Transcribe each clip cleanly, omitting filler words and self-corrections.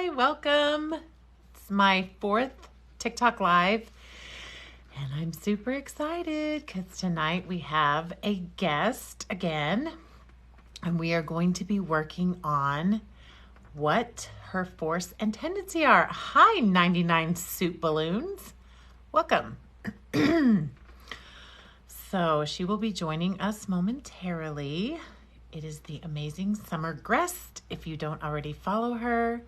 Hi, welcome. It's my fourth TikTok live, and I'm super excited because tonight we have a guest again, and we are going to be working on what her force and tendency are. Hi, 99 soup balloons. Welcome. So she will be joining us momentarily. It is the amazing Summer Grest. If you don't already follow her,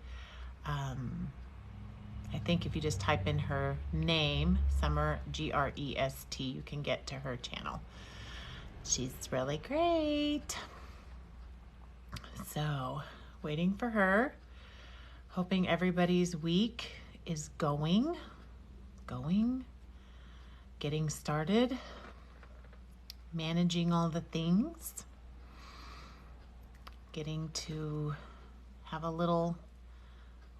I think if you just type in her name, Summer Grest, you can get to her channel. She's really great. So, waiting for her. Hoping everybody's week is going, getting started, managing all the things, getting to have a little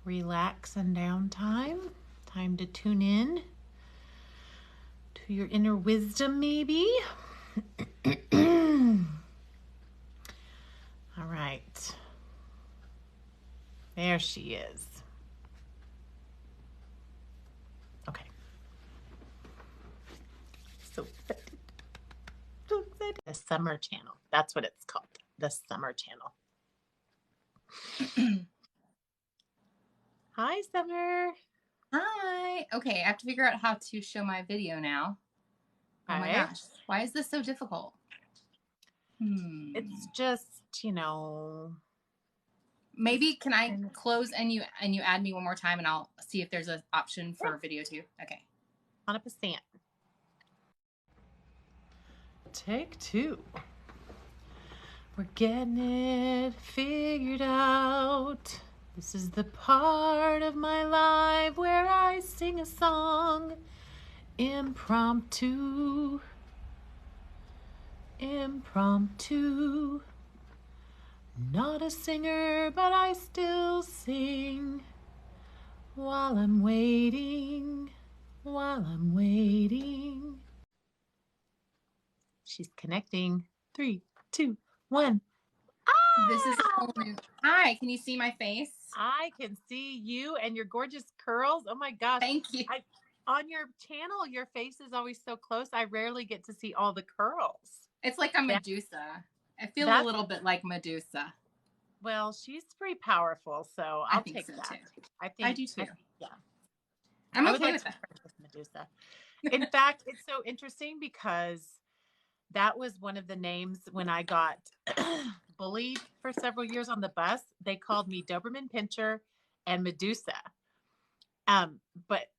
relax and downtime, time to tune in to your inner wisdom maybe. All right, there she is. Okay, so excited. So excited. The Summer Channel, that's what it's called, the Summer Channel. Hi, Summer. Hi. Okay, I have to figure out how to show my video now. Oh my gosh. Why is this so difficult? It's just, Maybe can I close and you add me one more time and I'll see if there's an option for video too. Okay. 100%. Take two. We're getting it figured out. This is the part of my life where I sing a song. Impromptu. Not a singer, but I still sing while I'm waiting. She's connecting. 3, 2, 1. This is a whole new. Hi, can you see my face? I can see you and your gorgeous curls. Oh my gosh. Thank you. On your channel, your face is always so close. I rarely get to see all the curls. It's like a Medusa. I feel a little bit like Medusa. Well, she's pretty powerful, so I'll take that. Too. I do too. Yeah. I'm okay with that. Medusa. In fact, it's so interesting because that was one of the names when I got bullied for several years on the bus. They called me Doberman Pinscher and Medusa. But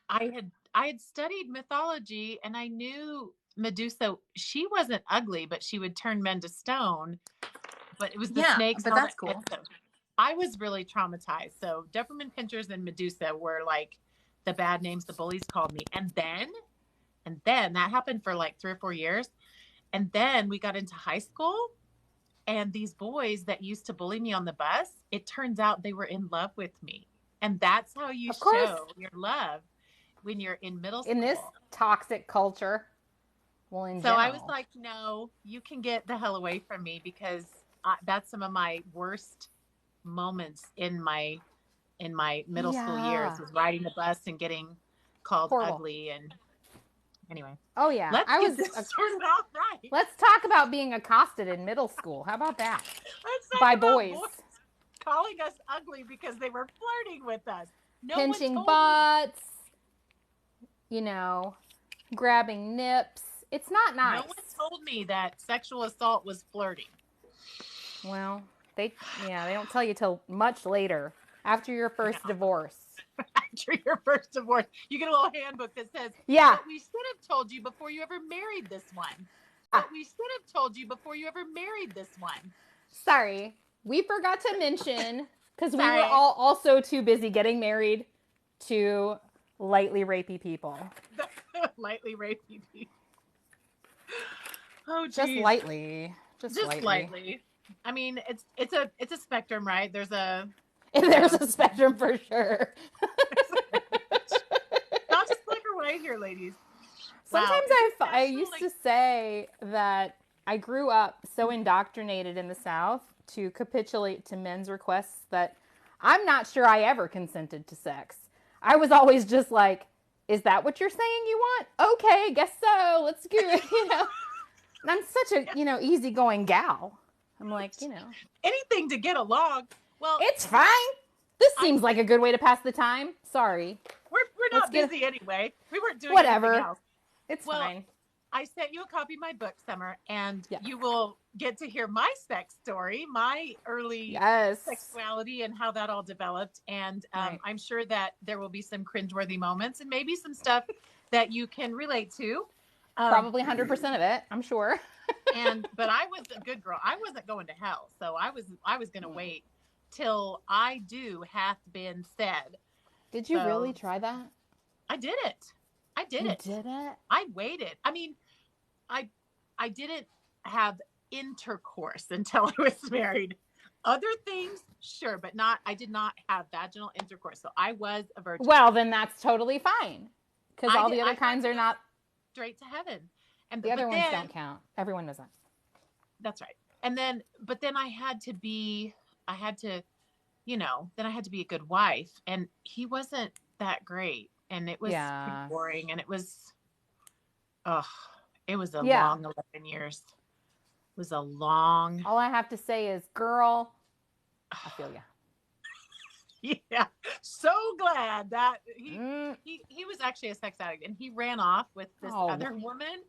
I had studied mythology and I knew Medusa. She wasn't ugly, but she would turn men to stone. But it was the snakes. But that's cool. I was really traumatized. So Doberman Pinschers and Medusa were like the bad names the bullies called me. And then that happened for like 3 or 4 years. And then we got into high school, and these boys that used to bully me on the bus, it turns out they were in love with me. And that's how you show your love when you're in middle school. In this toxic culture. Well, in general. I was like, no, you can get the hell away from me, because that's some of my worst moments in my middle school years, was riding the bus and getting called ugly. And anyway. Oh yeah. Let's talk about being accosted in middle school. How about that? By boys calling us ugly because they were flirting with us. Pinching butts, grabbing nips. It's not nice. No one told me that sexual assault was flirting. Well, they don't tell you till much later, after your first divorce. After your first divorce, you get a little handbook that says, "Yeah, we should have told you before you ever married this one." Sorry, we forgot to mention, because we were all also too busy getting married to lightly rapey people. Lightly rapey people. Oh, geez. Just lightly. I mean, it's a spectrum, right? There's a spectrum for sure. Not just black or white here, ladies. Sometimes I used to say that I grew up so indoctrinated in the South to capitulate to men's requests that I'm not sure I ever consented to sex. I was always just like, is that what you're saying you want? Okay, guess so. Let's do it, And I'm such a, easygoing gal. I'm like, anything to get along. Well, it's fine. This seems like a good way to pass the time. Sorry. We're not busy anyway. We weren't doing whatever. anything else. It's fine. I sent you a copy of my book, Summer, and you will get to hear my sex story, my early sexuality and how that all developed. And I'm sure that there will be some cringeworthy moments and maybe some stuff that you can relate to. Probably 100% of it, I'm sure. But I was a good girl. I wasn't going to hell. So I was going to wait till I do hath been said. Did you really try that? I did it. You did it? I waited. I mean, I didn't have intercourse until I was married. Other things, sure, but I did not have vaginal intercourse. So I was a virgin. Well, then that's totally fine. Because all the other kinds are not straight to heaven. And the other ones don't count. Everyone knows that. That's right. But then I had to be a good wife, and he wasn't that great. And it was pretty boring, and it was a long 11 years. It was a long. All I have to say is, girl, I feel ya. Yeah, so glad that he was actually a sex addict, and he ran off with this other woman,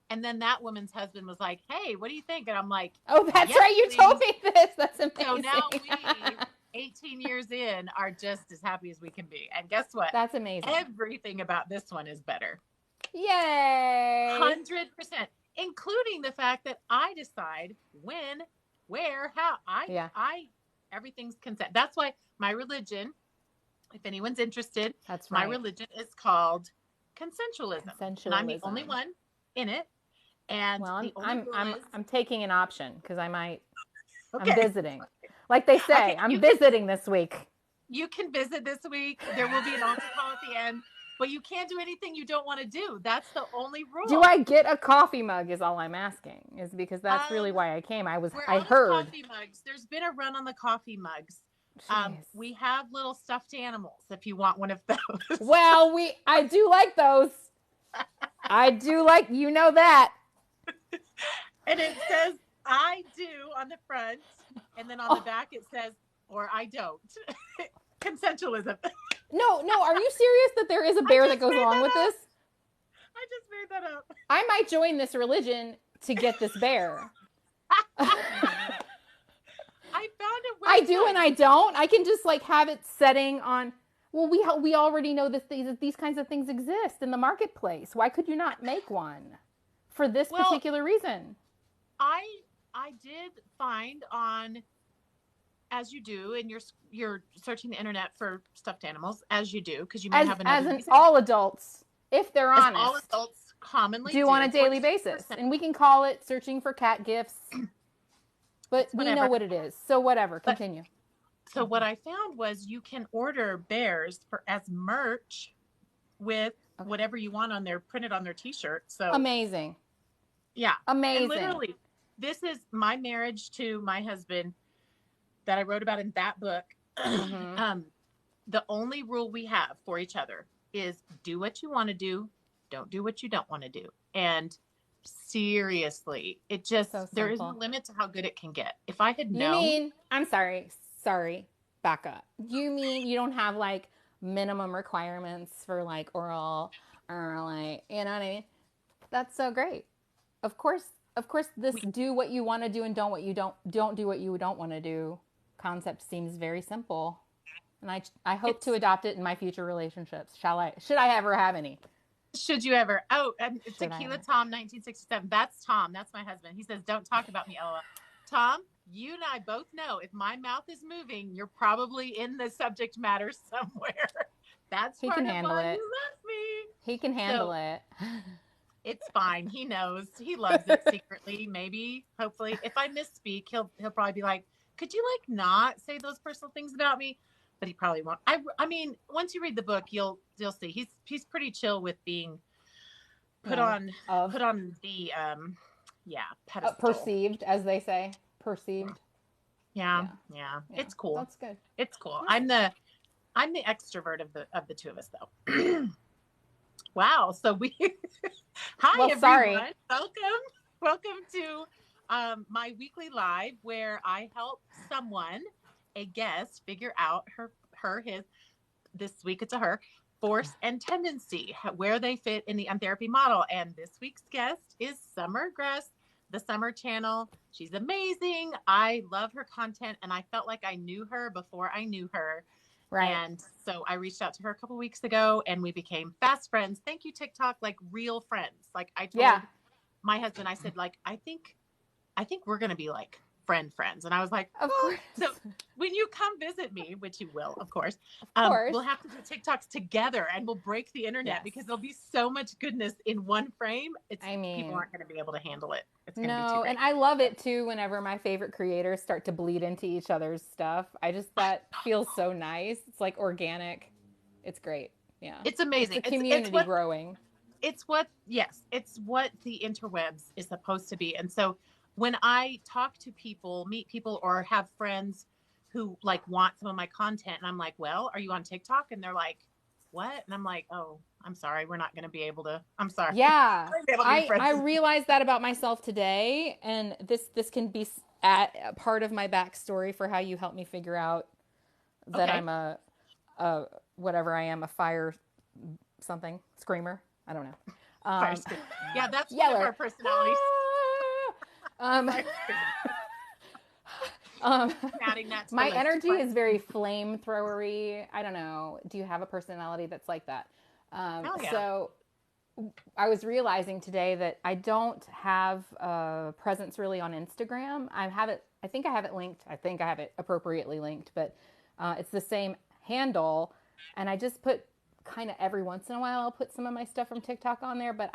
and then that woman's husband was like, "Hey, what do you think?" And I'm like, "Oh, that's right, you told me this. That's amazing." So now we, 18 years in, are just as happy as we can be. And guess what? That's amazing. Everything about this one is better. Yay! 100%, including the fact that I decide when, where, how. Everything's consent. That's why my religion, if anyone's interested, my religion is called consensualism. And I'm the only one in it. And I'm taking an option because I might. Okay. I'm visiting. Like they say, I'm visiting this week. You can visit this week. There will be an altar call at the end, but you can't do anything you don't want to do. That's the only rule. Do I get a coffee mug is all I'm asking, is because that's really why I came. I heard. Coffee mugs. There's been a run on the coffee mugs. We have little stuffed animals if you want one of those. Well, I do like those. I do like, that. And it says, I do on the front. And then on the back it says, or I don't. Consensualism. No. Are you serious that there is a bear that goes along with this? I just made that up. I might join this religion to get this bear. I found it. I do and I don't. I can just have it setting on. Well, we already know that these kinds of things exist in the marketplace. Why could you not make one for this particular reason? I did find on, as you do, and you're searching the internet for stuffed animals, as you do, because you may have another. As all adults, if they're honest, all adults commonly do on a daily basis, and we can call it searching for cat gifts, but we know what it is. So whatever, continue. So what I found was you can order bears as merch with whatever you want on their printed on their T-shirt. So amazing. Yeah, amazing. And literally. This is my marriage to my husband that I wrote about in that book. Mm-hmm. The only rule we have for each other is do what you want to do. Don't do what you don't want to do. And seriously, it just, there is no limit to how good it can get. If I had known. I'm sorry, back up. You mean you don't have minimum requirements for oral or you know what I mean? That's so great. Of course, this do what you want to do and don't do what you don't want to do concept seems very simple. And I hope to adopt it in my future relationships. Should I ever have any? Should you ever? Oh, Tequila Tom 1967. That's Tom. That's my husband. He says, "Don't talk about me, LOL." Tom, you and I both know if my mouth is moving, you're probably in the subject matter somewhere. That's he can handle it. You love me. He can handle it. It's fine. He knows. He loves it secretly. Maybe, hopefully, if I misspeak, he'll probably be like, "Could you not say those personal things about me?" But he probably won't. I mean, once you read the book, you'll see he's pretty chill with being put on the pedestal. Perceived, as they say, perceived. Yeah. It's cool. That's good. It's cool. Awesome. I'm the extrovert of the two of us though. Wow. So we hi Well, everyone. sorry. Welcome to my weekly live where I help someone, a guest, figure out his this week it's a her force and tendency, where they fit in the therapy model. And this week's guest is Summer Gress, the Summer Channel. She's amazing. I love her content, and I felt like I knew her before I knew her. Right. And so I reached out to her a couple weeks ago, and we became fast friends. Thank you, TikTok, like real friends. Like I told my husband, I said, like, I think we're gonna be like friends. And I was like, of course. So when you come visit me, which you will, of course, we'll have to do TikToks together, and we'll break the internet because there'll be so much goodness in one frame. People aren't going to be able to handle it. It's going to be too great. And I love it too whenever my favorite creators start to bleed into each other's stuff. That feels so nice. It's like organic. It's great. Yeah. It's amazing. It's a community growing. It's what the interwebs is supposed to be. And so when I talk to people, meet people, or have friends who like want some of my content, and I'm like, well, are you on TikTok? And they're like, what? And I'm like, oh, I'm sorry. We're not going to be able to, I'm sorry. Yeah. I realized that about myself today. And this can be a part of my backstory for how you helped me figure out that I'm a whatever I am, a fire something screamer. I don't know. Yeah, that's one of our personalities. Adding that to my energy is very flamethrowery. I don't know. Do you have a personality that's like that? So I was realizing today that I don't have a presence really on Instagram. I think I have it linked. I think I have it appropriately linked, but it's the same handle. And I just put kind of every once in a while, I'll put some of my stuff from TikTok on there. But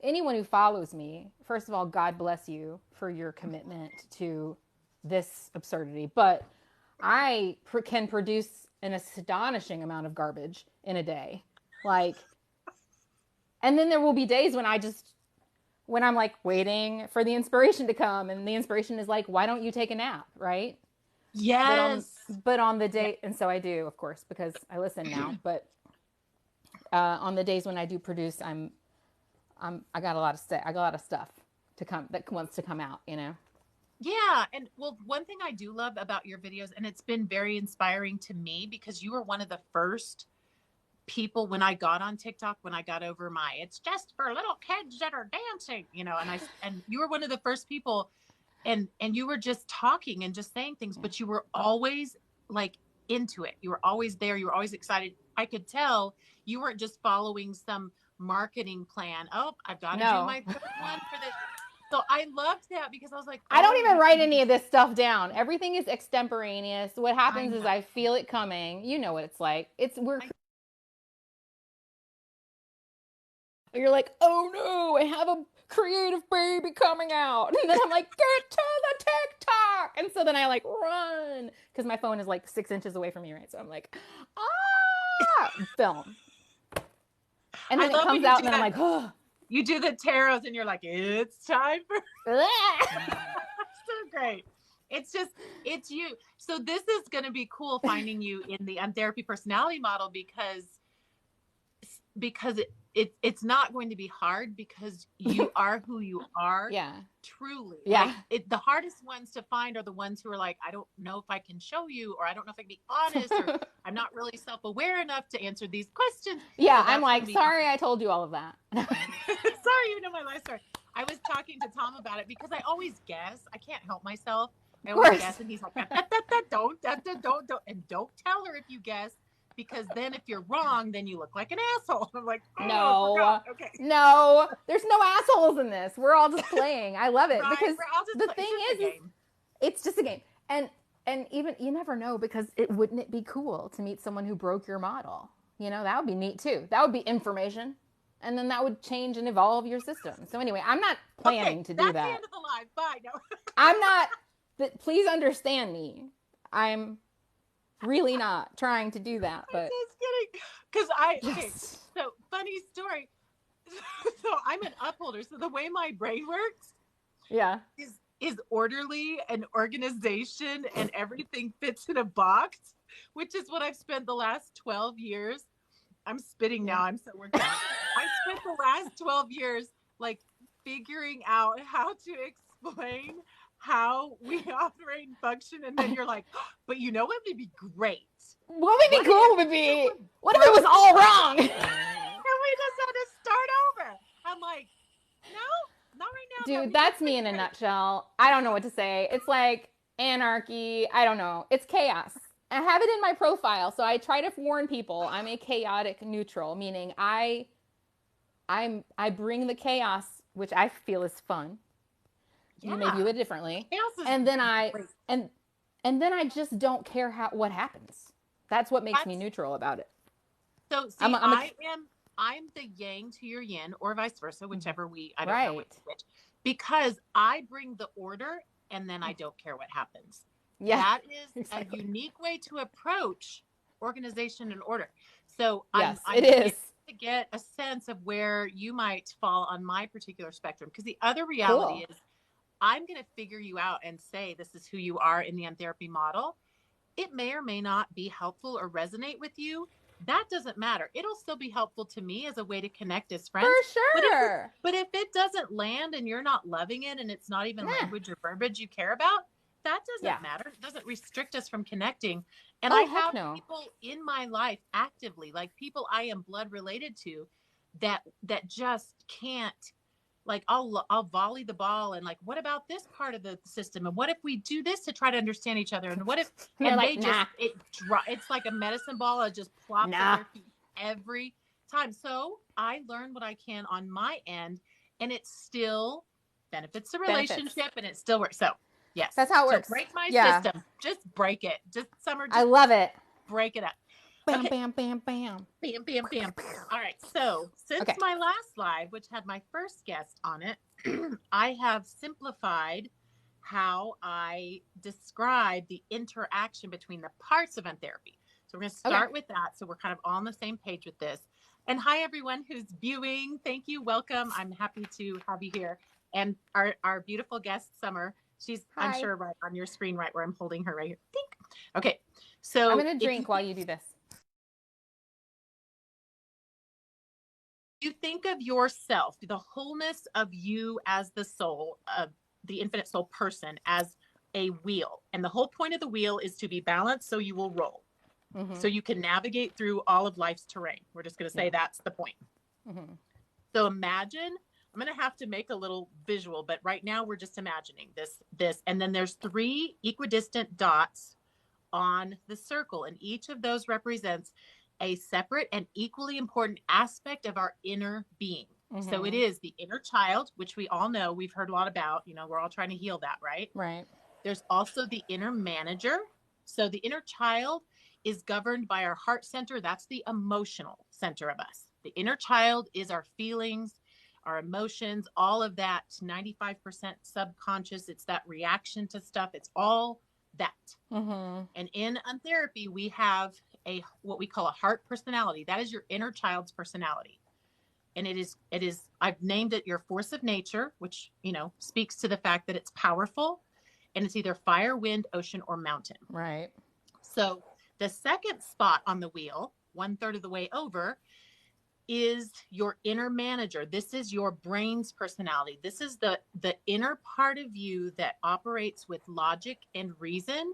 anyone who follows me, first of all, God bless you for your commitment to this absurdity. But I can produce an astonishing amount of garbage in a day. And then there will be days when I'm like waiting for the inspiration to come, and the inspiration is like, why don't you take a nap? Right? Yes. But on the day, and so I do, of course, because I listen now, but on the days when I do produce, I got a lot of stuff to come that wants to come out, Yeah. And well, one thing I do love about your videos, and it's been very inspiring to me, because you were one of the first people when I got on TikTok, when I got over it's just for little kids that are dancing, and you were one of the first people, and you were just talking and just saying things, but you were always like into it. You were always there. You were always excited. I could tell you weren't just following some marketing plan. Oh, I've got to do my one for this. So I loved that, because I was like, I don't even write any of this stuff down. Everything is extemporaneous. What happens is I feel it coming. You know what it's like. You're like, oh no, I have a creative baby coming out. And then I'm like, get to the TikTok. And so then I like run, because my phone is like 6 inches away from me, right? So I'm like, film. And then it comes out, and then I'm like, oh. You do the tarots, and you're like, it's time for so great. It's you. So this is going to be cool, finding you in the therapy personality model, because it's not going to be hard, because you are who you are. Yeah. Truly. Yeah. The hardest ones to find are the ones who are like, I don't know if I can show you, or I don't know if I can be honest, or I'm not really self-aware enough to answer these questions. Yeah. So I'm like, sorry, I told you all of that. Sorry, you know my life story. I was talking to Tom about it, because I always guess. I can't help myself. I always guess, and he's like, don't, and don't tell her if you guess, because then if you're wrong, then you look like an asshole. I'm like, no, okay. No, there's no assholes in this. We're all just playing. I love it, because the thing is, it's just a game. And even, you never know, because wouldn't it be cool to meet someone who broke your model? That would be neat too. That would be information. And then that would change and evolve your system. So anyway, I'm not planning to do that. That's the end of the live. Bye. No. I'm not, please understand me. I'm really not trying to do that. But I'm just kidding. Because so funny story. So I'm an upholder. So the way my brain works is orderly and organization and everything fits in a box, which is what I've spent the last 12 years. I'm spitting now. I'm so worked up. I spent the last 12 years like figuring out how to explain how we operate and function. And then you're like, oh, but you know what would be great? What would be cool would be, what if it was all wrong? And we just had to start over. I'm like, no, not right now. Dude, that's me in a nutshell. I don't know what to say. It's like anarchy. I don't know. It's chaos. I have it in my profile, so I try to warn people I'm a chaotic neutral, meaning I bring the chaos, which I feel is fun. Yeah. You may view it differently. And then and then I just don't care what happens. That's what makes me neutral about it. So see, I'm the yang to your yin, or vice versa, whichever I don't know which, because I bring the order and then I don't care what happens. Yeah, that is a unique way to approach organization and order. So yes, it is to get a sense of where you might fall on my particular spectrum. Because the other reality is I'm going to figure you out and say, this is who you are in the Untherapy model. It may or may not be helpful or resonate with you. That doesn't matter. It'll still be helpful to me as a way to connect as friends. For sure. But if it doesn't land and you're not loving it and it's not even language or verbiage you care about, that doesn't matter. It doesn't restrict us from connecting. And I have people in my life actively, like people I am blood related to, that just can't. Like I'll volley the ball and like, what about this part of the system? And what if we do this to try to understand each other? And what if and like, it's like a medicine ball. It just plops at their feet every time. So I learn what I can on my end, and it still benefits the relationship, and it still works. So yes, that's how it works. Break my system. Just break it. Just Summer. I love it. Break it up. Bam, bam, bam, bam. Bam, bam, bam. All right. So since my last live, which had my first guest on it, I have simplified how I describe the interaction between the parts of Untherapy. So we're going to start with that. So we're kind of all on the same page with this. And hi, everyone who's viewing. Thank you. Welcome. I'm happy to have you here. And our beautiful guest, Summer. She's, I'm sure, right on your screen, right where I'm holding her right here. Think. Okay. So I'm going to drink while you do this. You think of yourself, the wholeness of you as the soul, of the infinite soul person, as a wheel. And the whole point of the wheel is to be balanced so you will roll. Mm-hmm. So you can navigate through all of life's terrain. We're just going to say that's the point. Mm-hmm. So imagine, I'm going to have to make a little visual, but right now we're just imagining this. And then there's 3 equidistant dots on the circle. And each of those represents a separate and equally important aspect of our inner being. Mm-hmm. So it is the inner child, which we all know, we've heard a lot about, we're all trying to heal that, right? Right. There's also the inner manager. So the inner child is governed by our heart center. That's the emotional center of us. The inner child is our feelings, our emotions, all of that 95% subconscious. It's that reaction to stuff. It's all that. Mm-hmm. And in Untherapy, we have what we call a heart personality. That is your inner child's personality. And it is, I've named it your force of nature, which, speaks to the fact that it's powerful, and it's either fire, wind, ocean, or mountain. Right. So the second spot on the wheel, 1/3 of the way over, is your inner manager. This is your brain's personality. This is the inner part of you that operates with logic and reason,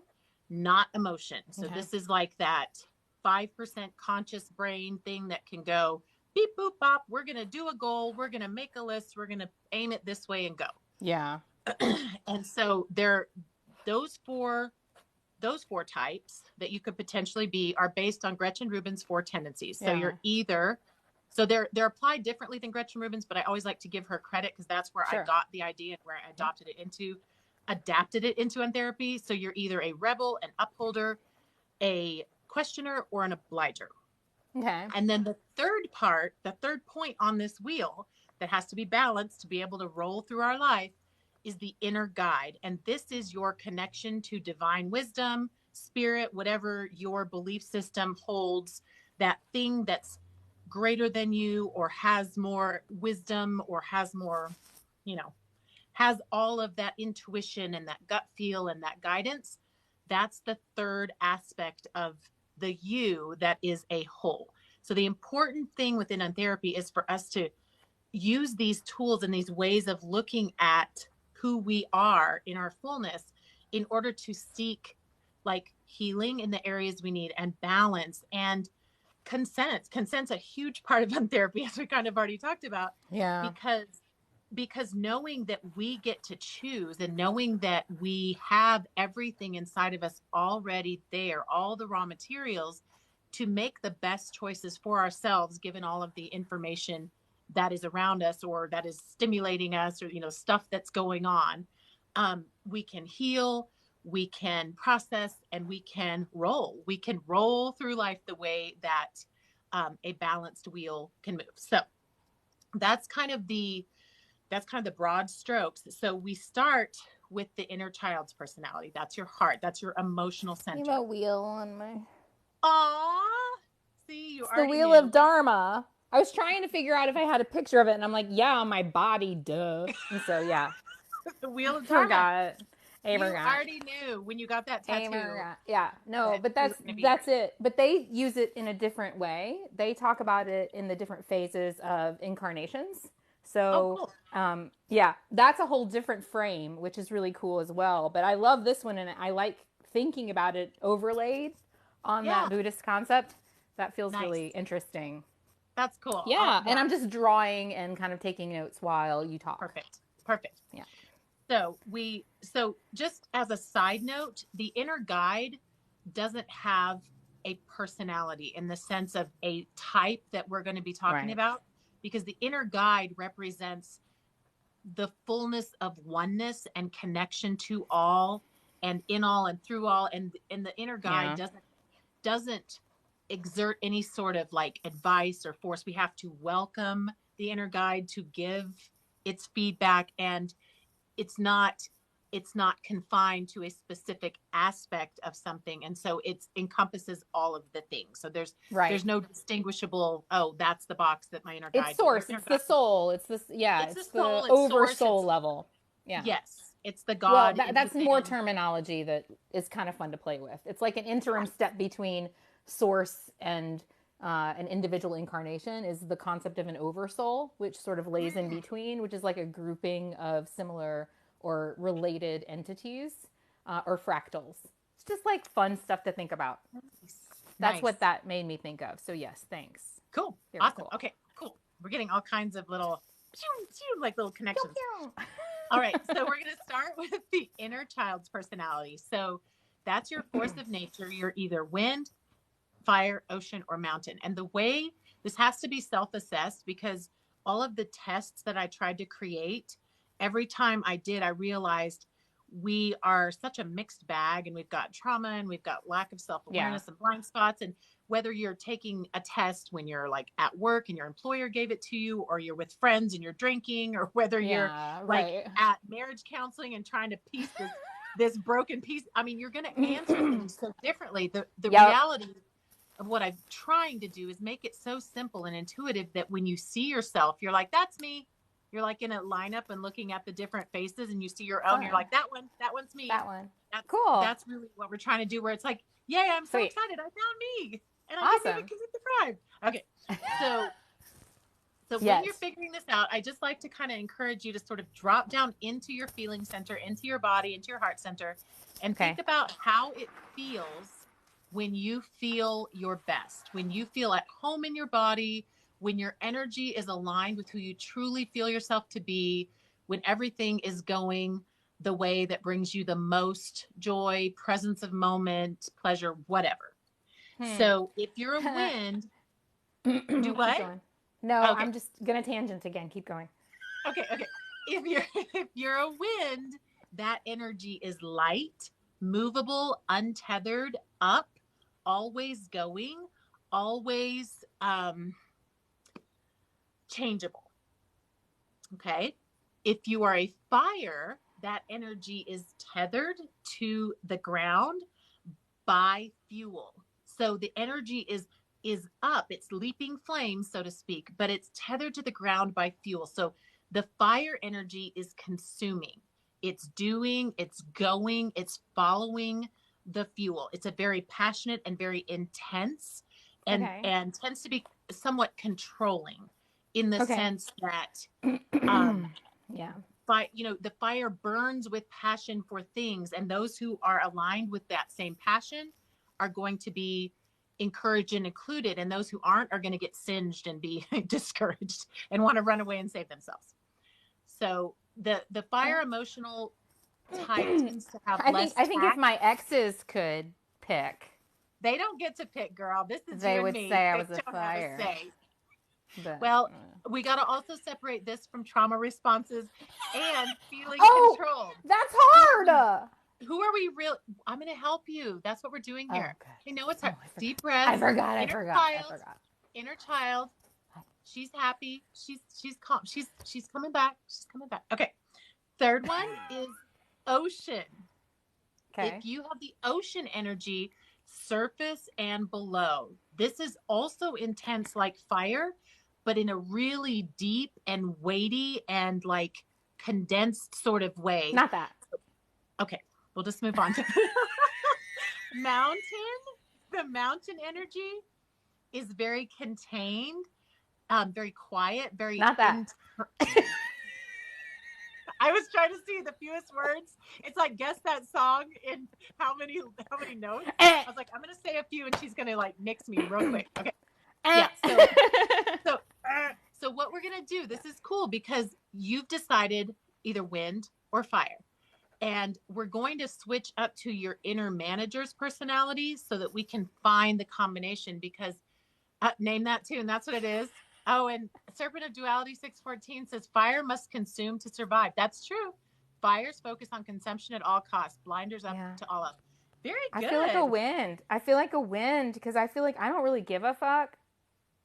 not emotion. So this is like that 5% conscious brain thing that can go beep, boop, bop. We're going to do a goal. We're going to make a list. We're going to aim it this way and go. Yeah. And so those four types that you could potentially be are based on Gretchen Rubin's 4 tendencies. So you're either, so they're applied differently than Gretchen Rubin's, but I always like to give her credit because that's where I got the idea and where I adapted it into Untherapy. So you're either a rebel, an upholder, a questioner, or an obliger. Okay. And then the third point on this wheel that has to be balanced to be able to roll through our life is the inner guide. And this is your connection to divine wisdom, spirit, whatever your belief system holds, that thing that's greater than you or has more wisdom or has more, has all of that intuition and that gut feel and that guidance. That's the third aspect of the you that is a whole. So the important thing within therapy is for us to use these tools and these ways of looking at who we are in our fullness in order to seek like healing in the areas we need and balance and consent. Consent's a huge part of therapy, as we kind of already talked about. Yeah. Because knowing that we get to choose and knowing that we have everything inside of us already there, all the raw materials to make the best choices for ourselves, given all of the information that is around us or that is stimulating us, or, stuff that's going on. We can heal, we can process, and we can roll. We can roll through life the way that a balanced wheel can move. So that's kind of the broad strokes. So we start with the inner child's personality. That's your heart. That's your emotional center. You have a wheel on my. Aww. See, it's the wheel of Dharma. I was trying to figure out if I had a picture of it, and I'm like, yeah, on my body, duh. And so, yeah. The wheel of Dharma. I forgot. You already knew when you got that tattoo. Yeah, no, but that's it. But they use it in a different way. They talk about it in the different phases of incarnations. So, cool. Yeah, that's a whole different frame, which is really cool as well. But I love this one, and I like thinking about it overlaid on that Buddhist concept. That feels really interesting. That's cool. Yeah, and I'm just drawing and kind of taking notes while you talk. Perfect. Yeah. So just as a side note, the inner guide doesn't have a personality in the sense of a type that we're going to be talking about, because the inner guide represents the fullness of oneness and connection to all and in all and through all. And the inner guide doesn't exert any sort of like advice or force. We have to welcome the inner guide to give its feedback, and it's not confined to a specific aspect of something, and so it encompasses all of the things. So there's no distinguishable, that's the box that my inner guide. It's source. It's the soul. It's this. Yeah. It's the over soul level. Yeah. Yes. It's the God. Well, that's more terminology that is kind of fun to play with. It's like an interim step between source and an individual incarnation is the concept of an oversoul, which sort of lays in between, which is like a grouping of similar or related entities or fractals. It's just like fun stuff to think about. That's what that made me think of. So yes, thanks. Cool. Very awesome. Cool. Okay, cool. We're getting all kinds of little connections. All right, so we're going to start with the inner child's personality. So that's your force of nature. You're either wind, fire, ocean, or mountain. And the way this has to be self-assessed, because all of the tests that I tried to create, every time I did, I realized we are such a mixed bag, and we've got trauma and we've got lack of self-awareness and blind spots. And whether you're taking a test when you're like at work and your employer gave it to you, or you're with friends and you're drinking, or whether you're like at marriage counseling and trying to piece this broken piece. I mean, you're going to answer things so differently. The reality of what I'm trying to do is make it so simple and intuitive that when you see yourself, you're like, that's me. You're like in a lineup and looking at the different faces, and you see your own. You're like, that one's me. That one. That's cool. That's really what we're trying to do, where it's like, yay, I'm so excited. I found me. And I didn't even subscribe. Okay. So when you're figuring this out, I just like to kind of encourage you to sort of drop down into your feeling center, into your body, into your heart center, and think about how it feels when you feel your best, when you feel at home in your body, when your energy is aligned with who you truly feel yourself to be, when everything is going the way that brings you the most joy, presence of moment, pleasure, whatever. So if you're a wind, do what? No, I'm just going to tangent again. Keep going. Okay. If you're a wind, that energy is light, movable, untethered, up, always going, always changeable. Okay. If you are a fire, that energy is tethered to the ground by fuel. So the energy is up, it's leaping flames, so to speak, but it's tethered to the ground by fuel. So The fire energy is consuming. It's doing, it's going, it's following the fuel. It's a very passionate and very intense and tends to be somewhat controlling in the sense that the fire burns with passion for things, and those who are aligned with that same passion are going to be encouraged and included, and those who aren't are going to get singed and be discouraged and want to run away and save themselves. So the fire emotional type tends to have less I think if my exes could pick, they don't get to pick, girl. This is they you would and me. say I They was a don't fire. have a say. But, well, we got to also separate this from trauma responses and feeling controlled. That's hard. Who are we real? I'm going to help you. That's what we're doing here. I know it's hard. Deep breath. I forgot. Inner child. She's happy. She's calm. She's coming back. She's coming back. Okay. Third one is ocean. Okay. If you have the ocean energy, surface and below, this is also intense like fire, but in a really deep and weighty and like condensed sort of way. Not that. Okay. We'll just move on to mountain. The mountain energy is very contained, very quiet, very not that. I was trying to see the fewest words. It's like, guess that song in how many notes? I was like, I'm gonna say a few, and she's gonna like mix me real quick. Okay. Yeah. So what we're gonna do? This is cool because you've decided either wind or fire. And we're going to switch up to your inner manager's personality so that we can find the combination, because name that too. And that's what it is. Oh, and Serpent of Duality 614 says fire must consume to survive. That's true. Fires focus on consumption at all costs. Blinders up to all up. Very good. I feel like a wind. Because I feel like I don't really give a fuck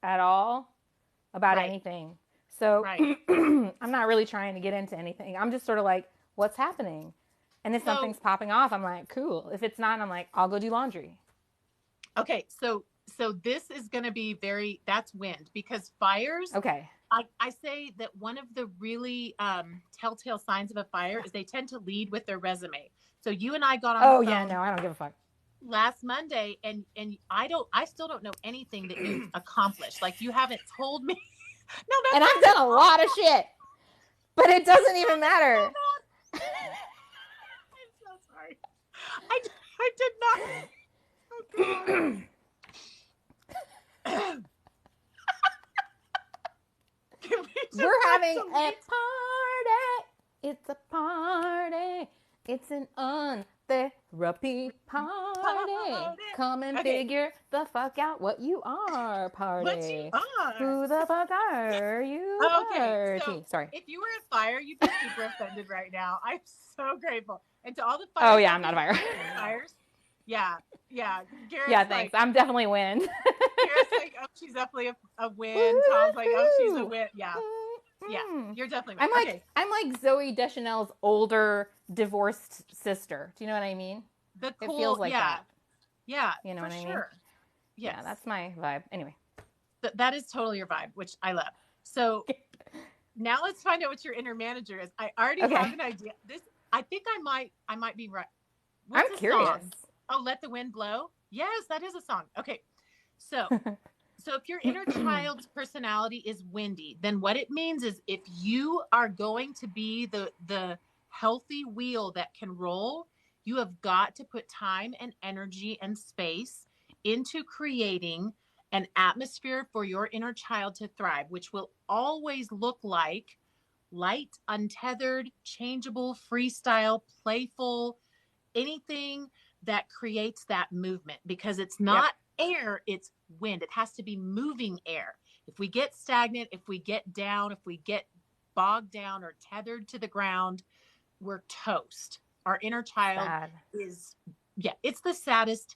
at all about anything. So I'm not really trying to get into anything. I'm just sort of like, what's happening? And if something's popping off, I'm like, cool. If it's not, I'm like, I'll go do laundry. Okay, so this is going to be that's wind, because fires. Okay. I say that one of the really telltale signs of a fire is they tend to lead with their resume. So you and I got on. Oh yeah, no, I don't give a fuck. Last Monday, and I still don't know anything that you've accomplished. Like, you haven't told me. No, that's and I've done a lot of shit, but it doesn't even matter. I did not. Oh, We're having a party. It's a party. It's an untherapy party. Come and figure the fuck out what you are, party. What you are. Who the fuck are you, party? So sorry. If you were a fire, you'd be super offended right now. I'm so grateful. And to all the fires. Oh, yeah, I'm not a fire. Fires. Yeah. Garrett's yeah, thanks. I'm definitely wind. Garrett's like, oh, she's definitely a wind. Tom's like, oh, she's a wind. Yeah. Yeah, you're definitely wind. I'm like Zooey Deschanel's older divorced sister. Do you know what I mean? It feels like that. Yeah, you know what I mean? Yes. Yeah, that's my vibe. Anyway. That is totally your vibe, which I love. So now let's find out what your inner manager is. I already have an idea. I think I might be right. I'm curious. Song? Oh, Let the Wind Blow? Yes, that is a song. Okay. So if your inner child's personality is windy, then what it means is if you are going to be the healthy wheel that can roll, you have got to put time and energy and space into creating an atmosphere for your inner child to thrive, which will always look like light, untethered, changeable, freestyle, playful, anything that creates that movement, because it's not air, it's wind. It has to be moving air. If we get stagnant, if we get down, if we get bogged down or tethered to the ground, we're toast. Our inner child is, it's the saddest.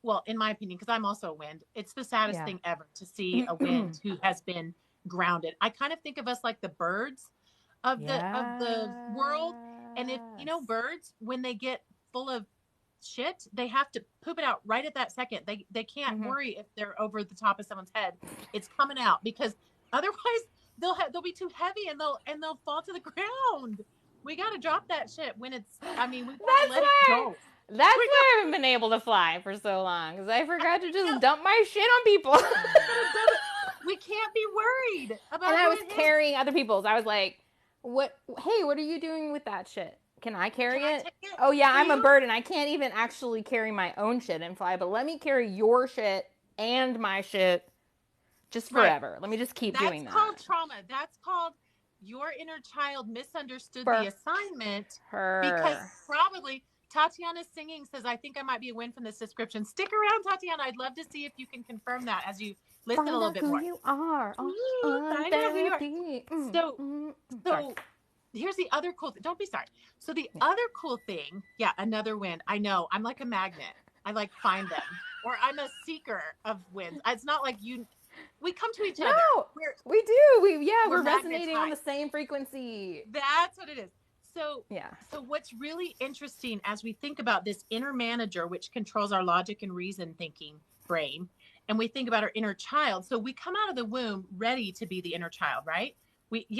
Well, in my opinion, because I'm also a wind, it's the saddest thing ever to see a wind who has been grounded. I kind of think of us like the birds of the world. And if, birds, when they get full of shit, they have to poop it out right at that second. They can't worry if they're over the top of someone's head. It's coming out, because otherwise they'll be too heavy and they'll fall to the ground. We got to drop that shit when it's, I mean, we got to let it go. That's why I haven't been able to fly for so long, because I forgot to just dump my shit on people. We can't be worried about And I was it carrying other people's. I was like, what? Hey, what are you doing with that shit? Can I carry Can I it? take it Oh, yeah, for I'm a you? bird and I can't even actually carry my own shit and fly, but let me carry your shit and my shit just Right. forever. Let me just keep doing that. That's called trauma. That's called your inner child misunderstood the assignment because probably Tatiana's singing says, I think I might be a win from this description. Stick around, Tatiana. I'd love to see if you can confirm that as you listen Find a little out bit who more. you are. Find out who you are. So here's the other cool thing. Don't be sorry. So the other cool thing, another win. I know. I'm like a magnet. I like find them. Or I'm a seeker of wins. It's not like we come to each other. No, we do. We're resonating magnetized on the same frequency. That's what it is. So, yeah. So what's really interesting as we think about this inner manager, which controls our logic and reason thinking brain, and we think about our inner child. So we come out of the womb ready to be the inner child, right?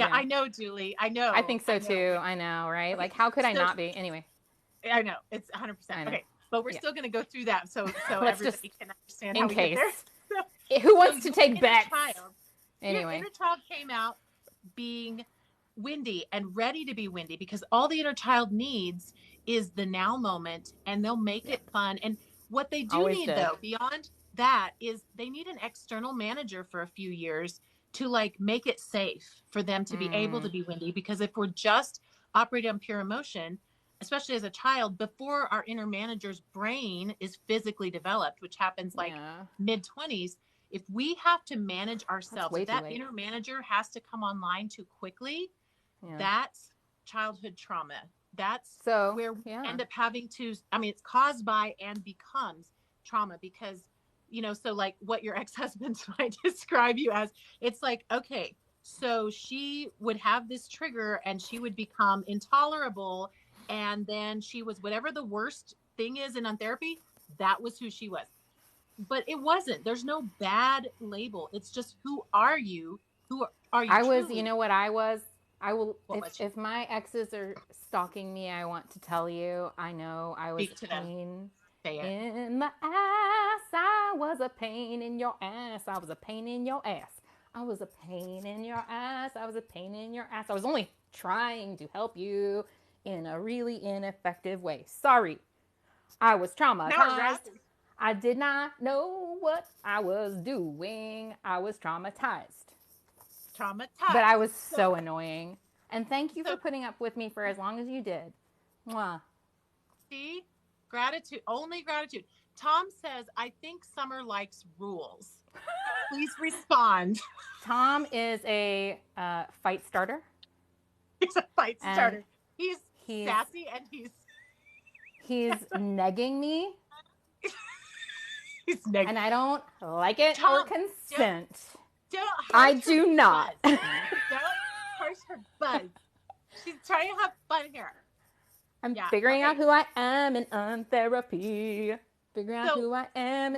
I know, Julie. I know. I think so too. I know, right? Okay. Like, how could I not be? Anyway. I know. It's 100%. Okay. But we're still going to go through that so everybody can understand how we get there. So, who wants to take bets? Anyway. Your inner child came out being windy and ready to be windy because all the inner child needs is the now moment, and they'll make it fun. And what they do need though, beyond that, is they need an external manager for a few years to like make it safe for them to be able to be windy. Because if we're just operating on pure emotion, especially as a child, before our inner manager's brain is physically developed, which happens like mid-20s, if we have to manage ourselves, if that inner manager has to come online too quickly, that's childhood trauma. That's where we end up having to, I mean, it's caused by and becomes trauma because, so like what your ex-husband might describe you as, it's like, okay, so she would have this trigger and she would become intolerable. And then she was whatever the worst thing is in on therapy, that was who she was. But it wasn't. There's no bad label. It's just, who are you? Who are you? I was, you know what I was? I will, if my exes are stalking me, I want to tell you, I know I was a pain in the ass. I was a pain in your ass. I was a pain in your ass. I was a pain in your ass. I was a pain in your ass. I was only trying to help you in a really ineffective way. Sorry. I was traumatized. I did not know what I was doing. I was traumatized. But I was so annoying. And thank you for putting up with me for as long as you did. Mwah. See? Gratitude. Only gratitude. Tom says, I think Summer likes rules. Please respond. Tom is a fight starter. He's a fight starter. He's sassy and he's negging me. He's negging. And I don't like it or consent. I do not. Don't harsh her buzz. She's trying to have fun here. I'm figuring out who I am in therapy. Figuring out who I am.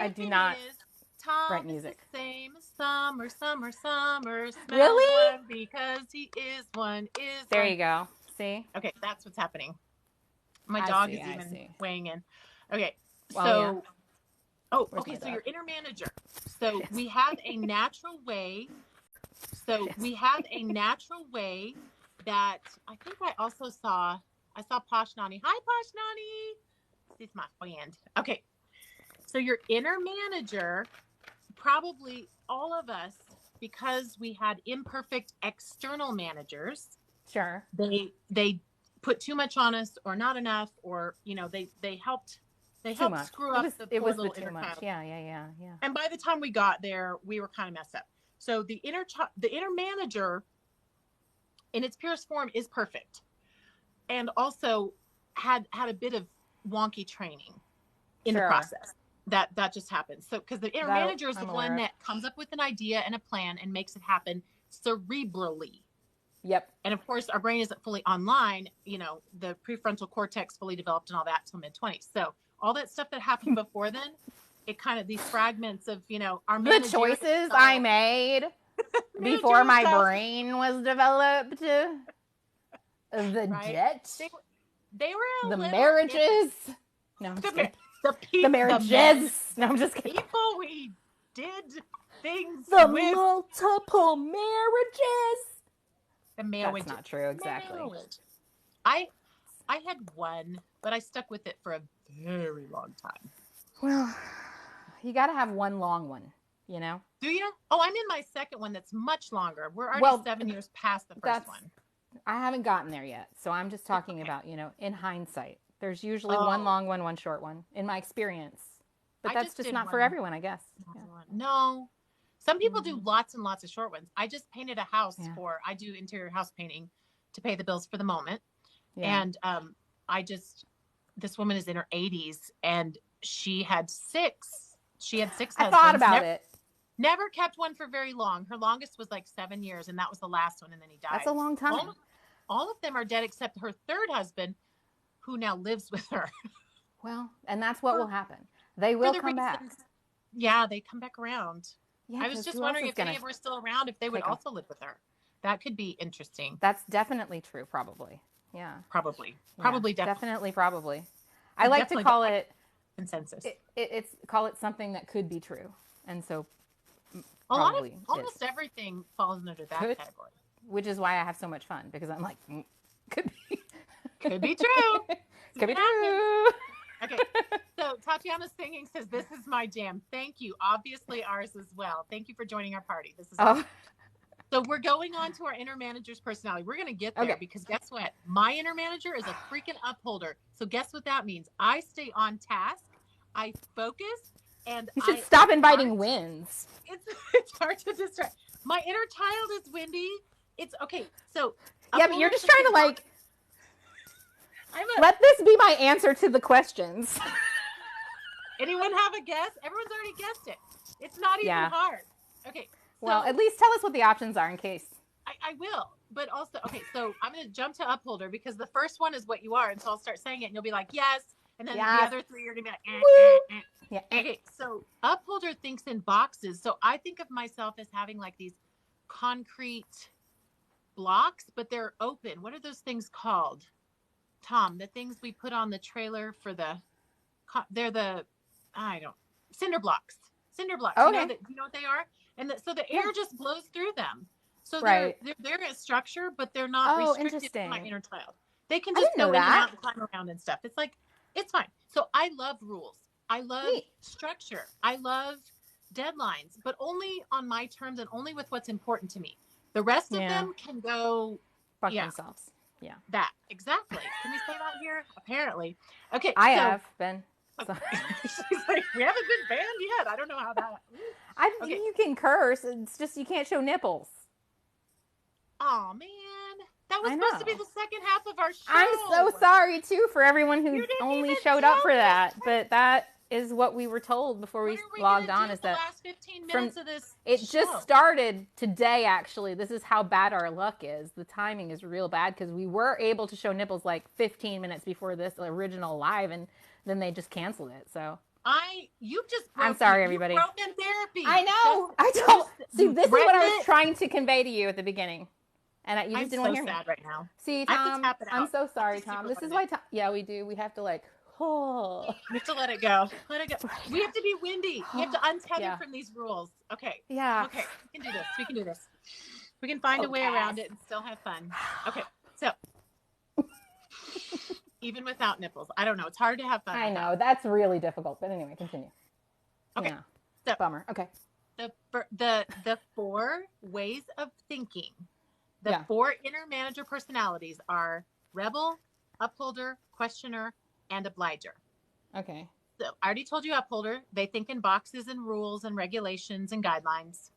I do not write music. Is the same summer. Really? Because he is one. There you go. See? Okay, that's what's happening. My dog is even weighing in. Okay, so... Oh, okay. So your inner manager. So we have a natural way. So we have a natural way that I think I also saw. I saw Posh Nani. Hi, Posh Nani. This is my friend. Okay. So your inner manager, probably all of us, because we had imperfect external managers. Sure. They put too much on us, or not enough, or they helped. They helped screw up the poor little inner child. Yeah. And by the time we got there, we were kind of messed up. So the inner manager, in its purest form, is perfect, and also had a bit of wonky training in the process. That just happens. So because the inner manager is the one that comes up with an idea and a plan and makes it happen cerebrally. Yep. And of course, our brain isn't fully online. The prefrontal cortex fully developed and all that till mid-20s. So all that stuff that happened before then, it kind of, these fragments of, our the choices I made Before my house. brain was developed. The Right? debt. They were The little marriages. No, I'm just kidding. the marriages. No, I'm just kidding. People we did things The with. multiple marriages. The marriage. That's not true, exactly. Marriage. I had one, but I stuck with it for a very long time. Well, you got to have one long one, you know? Do you? Oh, I'm in my second one that's much longer. We're already 7 years past the first one. I haven't gotten there yet. So I'm just talking about, in hindsight. There's usually one long one, one short one, in my experience. But that's just not for everyone, I guess. Yeah. No. Some people do lots and lots of short ones. I just painted a house I do interior house painting to pay the bills for the moment. Yeah. And this woman is in her 80s and she had 6 husbands. I thought about it. Never kept one for very long. Her longest was like 7 years, and that was the last one, and then he died. That's a long time. All of them are dead except her third husband, who now lives with her. Well, and that's what will happen. They will come back. Yeah, they come back around. Yeah, I was just wondering if any of them were still around, if they would also live with her. That could be interesting. That's definitely true, probably. Yeah. Probably. Definitely, probably. I like to call it consensus. Call it something that could be true. And so almost everything falls under that category. Which is why I have so much fun, because I'm like, could be. Could be true. Could be true. Okay. So Tatiana Singing says, this is my jam. Thank you. Obviously ours as well. Thank you for joining our party. This is awesome. So we're going on to our inner manager's personality. We're going to get there because guess what? My inner manager is a freaking upholder. So guess what that means? I stay on task. I focus. And you should stop inviting wins. It's hard to distract. My inner child is Wendy. It's okay. So yeah, but you're just trying to let this be my answer to the questions. Anyone have a guess? Everyone's already guessed it. It's not even hard. Okay. Well, at least tell us what the options are in case. I will. But also, okay, so I'm going to jump to upholder because the first one is what you are. And so I'll start saying it and you'll be like, yes. And then the other 3 are going to be like, Yeah. Okay, so upholder thinks in boxes. So I think of myself as having like these concrete blocks, but they're open. What are those things called? Tom, the things we put on the trailer for cinder blocks. Cinder blocks. Okay. You know what they are? And so the air just blows through them. So they're a structure, but they're not restricted to my inner child. They can just go in and out and climb around and stuff. It's like, it's fine. So I love rules. I love structure. I love deadlines, but only on my terms and only with what's important to me. The rest of them can go fuck themselves. Yeah. That. Exactly. Can we say that here? Apparently. Okay. I have been. So. She's like, we haven't been banned yet. I don't know how that. You can curse. It's just you can't show nipples. Oh, man. That was supposed to be the second half of our show. I'm so sorry, too, for everyone who only showed up for that. But that is what we were told before we logged on. Is that last 15 minutes of this just started today, actually. This is how bad our luck is. The timing is real bad because we were able to show nipples like 15 minutes before this original live, and then they just canceled it. So I'm sorry, everybody. You broke in therapy. I know. I don't. See, this is what I was trying to convey to you at the beginning. And you just didn't want to hear me. I'm so sad right now. See, Tom, I'm so sorry, Tom. This is why, we do. We have to we have to let it go. Let it go. We have to be windy. We have to untether from these rules. Okay. Yeah. Okay. We can do this. We can do this. We can find a way around it and still have fun. Okay. So, even without nipples, I don't know. It's hard to have fun. I know. That's really difficult. But anyway, continue. Okay. Yeah. So, bummer. Okay. The 4 ways of thinking. The 4 inner manager personalities are rebel, upholder, questioner, and obliger. Okay. So I already told you upholder. They think in boxes and rules and regulations and guidelines.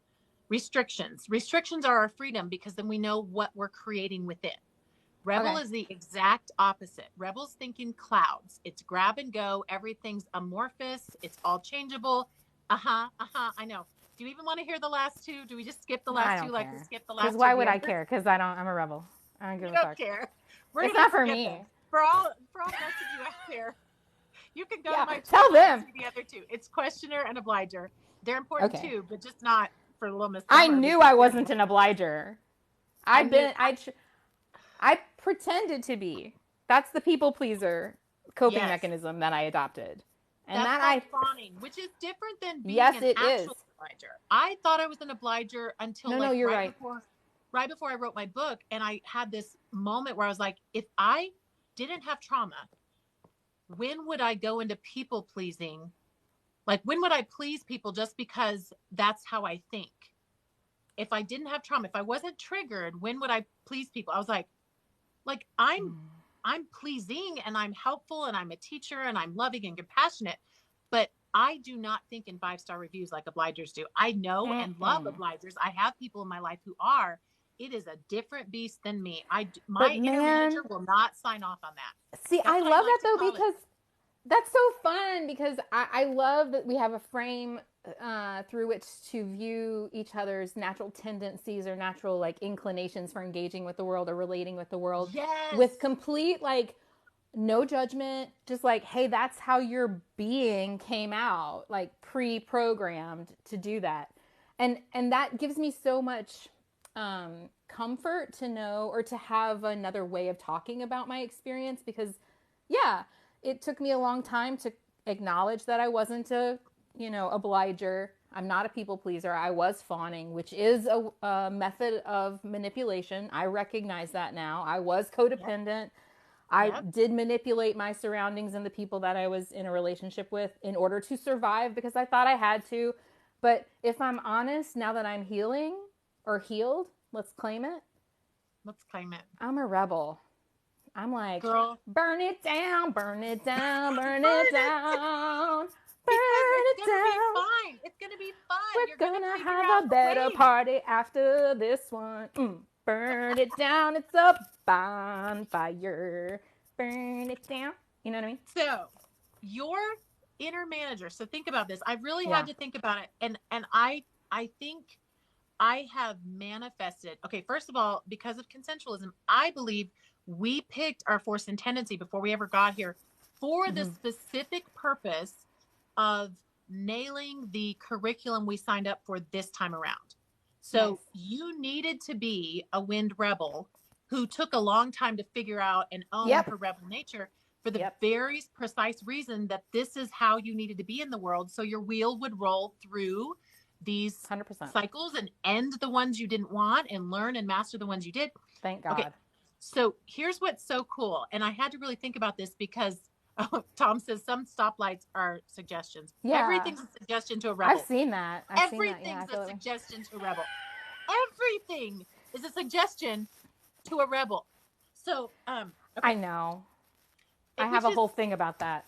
Restrictions. Restrictions are our freedom because then we know what we're creating within. Rebel is the exact opposite. Rebels think in clouds. It's grab and go. Everything's amorphous. It's all changeable. I know. Do you even want to hear the last 2? Do we just skip the last 2? Like to skip the last 2? Because why would I care? Because I'm a rebel. I don't give a fuck. You don't care. It's not for me. For all the rest of you out there, you can go to my tell them the other 2. It's questioner and obliger. They're important too, but just not for little Miss I Summer. knew I wasn't an obliger. I pretended to be. That's the people pleaser coping mechanism that I adopted. And that's that called fawning, which is different than being yes, an it actual is. obliger. I thought I was an obliger until no, you're right. right before I wrote my book, and I had this moment where I was like, if I didn't have trauma, when would I go into people pleasing? Like, when would I please people just because that's how I think? If I didn't have trauma, if I wasn't triggered, when would I please people? I was like I'm pleasing and I'm helpful and I'm a teacher and I'm loving and compassionate, but I do not think in 5-star reviews like obligers do. I know and love obligers. I have people in my life who are. It is a different beast than me. My inner manager will not sign off on that. See, I love that though, because that's so fun, because I love that we have a frame through which to view each other's natural tendencies or natural like inclinations for engaging with the world or relating with the world. Yes. With complete like no judgment, just like, hey, that's how your being came out, like pre-programmed to do that. And that gives me so much comfort to know, or to have another way of talking about my experience, because yeah, it took me a long time to acknowledge that I wasn't a, obliger. I'm not a people pleaser. I was fawning, which is a method of manipulation. I recognize that now. I was codependent. Yep. I did manipulate my surroundings and the people that I was in a relationship with in order to survive, because I thought I had to. But if I'm honest, now that I'm healing or healed, let's claim it. Let's claim it. I'm a rebel. I'm like, girl, burn it down, burn it down, burn it down. Burn it down. Be fine. It's gonna be fun. We're gonna have a better party after this one. Burn it down. It's a bonfire. Burn it down. You know what I mean? So, your inner manager. So think about this. I've really had to think about it, and I think I have manifested. Okay, first of all, because of consensualism, I believe we picked our force and tendency before we ever got here for the specific purpose of nailing the curriculum we signed up for this time around. So you needed to be a wind rebel who took a long time to figure out and own her rebel nature for the very precise reason that this is how you needed to be in the world. So your wheel would roll through these 100% cycles and end the ones you didn't want and learn and master the ones you did. Thank God. Okay. So here's what's so cool. And I had to really think about this because Tom says some stoplights are suggestions. Yeah. Everything's a suggestion to a rebel. I've seen that. Everything's a suggestion to a rebel. Everything is a suggestion to a rebel. So, okay. I know. I have a whole thing about that.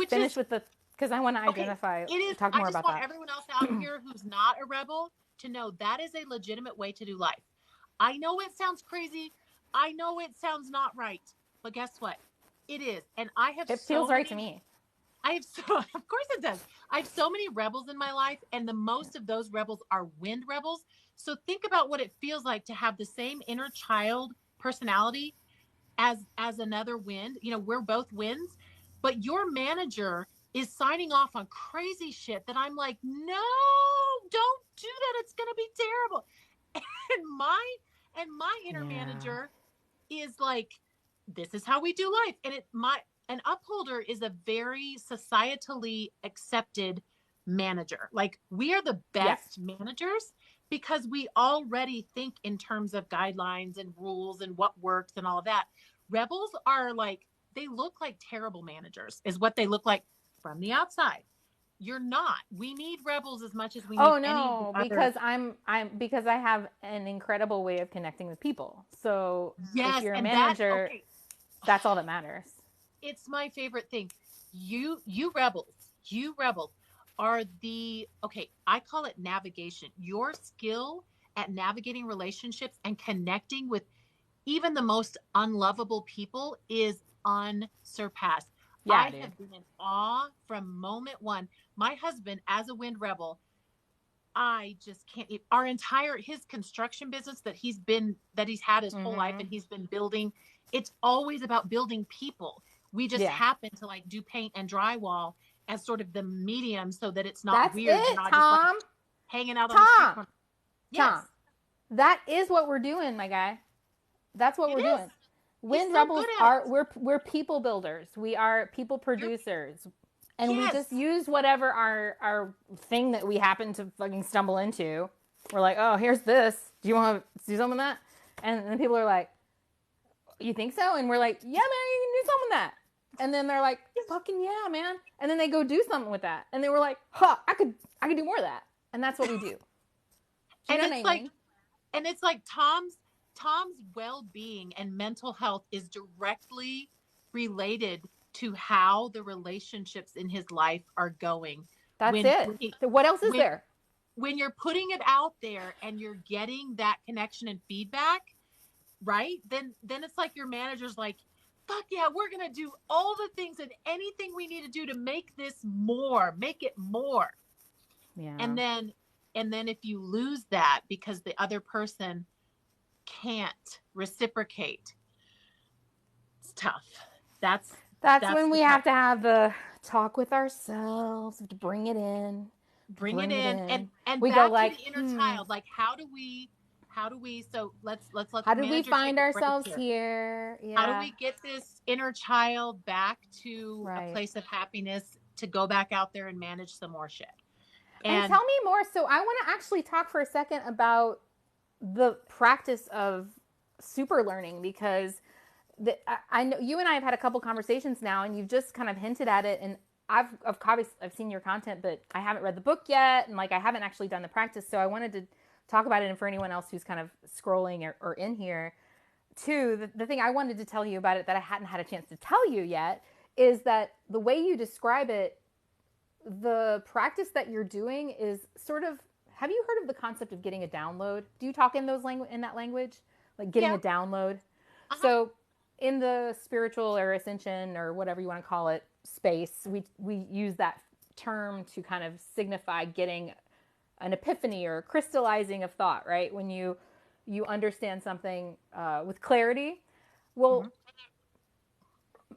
Finish with the, because I want to identify. Talk more about that. I just want everyone else out here who's not a rebel to know that is a legitimate way to do life. I know it sounds crazy. I know it sounds not right, but guess what? It is. And I have It feels right to me. Of course it does. I have so many rebels in my life, and the most of those rebels are wind rebels. So think about what it feels like to have the same inner child personality as another wind. We're both winds, but your manager is signing off on crazy shit that I'm like, no, don't do that. It's going to be terrible. And my inner manager is like, this is how we do life. And an upholder is a very societally accepted manager. Like, we are the best managers because we already think in terms of guidelines and rules and what works and all of that. Rebels are like, they look like terrible managers is what they look like from the outside. You're not. We need rebels as much as we need. Oh no, because because I have an incredible way of connecting with people. So if you're a manager, that's all that matters. It's my favorite thing. You rebels are I call it navigation. Your skill at navigating relationships and connecting with even the most unlovable people is unsurpassed. I have been in awe from moment one. My husband, as a wind rebel, I just can't. His construction business that he's had his whole life and he's been building. It's always about building people. We just happen to like do paint and drywall as sort of the medium so that it's not weird. It, not Tom. just like hanging out on the street. Yes. That is what we're doing, my guy. That's what we're doing. Wind so Rebels are we're people builders. We are people producers. And we just use whatever our thing that we happen to fucking stumble into. We're like, oh, here's this. Do you want to do some of that? And then people are like, you think so? And we're like, yeah, man, you can do some of that. And then they're like, fucking yeah, man. And then they go do something with that. And they were like, I could do more of that. And that's what we do. And it's like, and it's like Tom's well-being and mental health is directly related to how the relationships in his life are going. That's it. What else is there? When you're putting it out there and you're getting that connection and feedback, right? Then it's like your manager's like, fuck yeah, we're going to do all the things and anything we need to do to make this more, make it more. Yeah. And then if you lose that because the other person can't reciprocate, it's tough. That's when we have to have the talk with ourselves, to bring it in. Bring it in. And we back go like, to the inner child. Like, how do we, so let's how do we find ourselves here? Yeah. How do we get this inner child back to a place of happiness to go back out there and manage some more shit? And tell me more. So I want to actually talk for a second about the practice of super learning, because I know you and I have had a couple conversations now, and you've just kind of hinted at it. And I've seen your content, but I haven't read the book yet, and like I haven't actually done the practice. So I wanted to talk about it, and for anyone else who's kind of scrolling or in here too, the thing I wanted to tell you about it that I hadn't had a chance to tell you yet is that the way you describe it, the practice that you're doing is sort of, have you heard of the concept of getting a download? Do you talk in that language? Like getting a download? Uh-huh. So in the spiritual or ascension or whatever you want to call it space, we use that term to kind of signify getting an epiphany or crystallizing of thought, right? When you understand something with clarity. Well,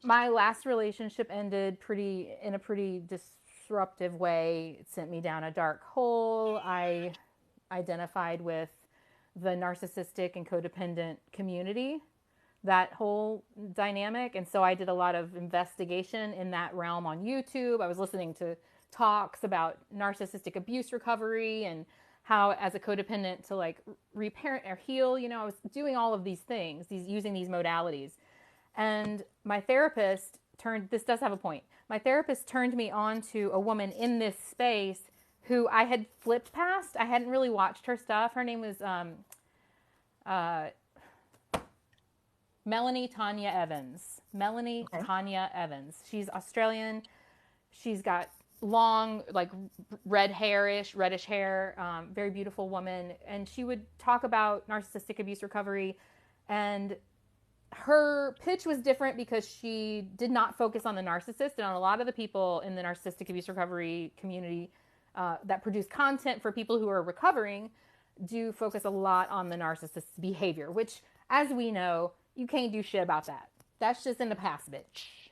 my last relationship ended in a pretty disruptive way. It sent me down a dark hole. I identified with the narcissistic and codependent community, that whole dynamic. And so I did a lot of investigation in that realm on YouTube. I was listening to talks about narcissistic abuse recovery and how as a codependent to like reparent or heal, I was doing all of these things, using these modalities. And my therapist this does have a point. My therapist turned me on to a woman in this space who I had flipped past. I hadn't really watched her stuff. Her name was Melanie Tanya Evans. Tanya Evans. She's Australian. She's got long, like reddish hair, very beautiful woman. And she would talk about narcissistic abuse recovery. And her pitch was different because she did not focus on the narcissist. And on a lot of the people in the narcissistic abuse recovery community that produce content for people who are recovering do focus a lot on the narcissist's behavior, which, as we know, you can't do shit about that. That's just in the past, bitch.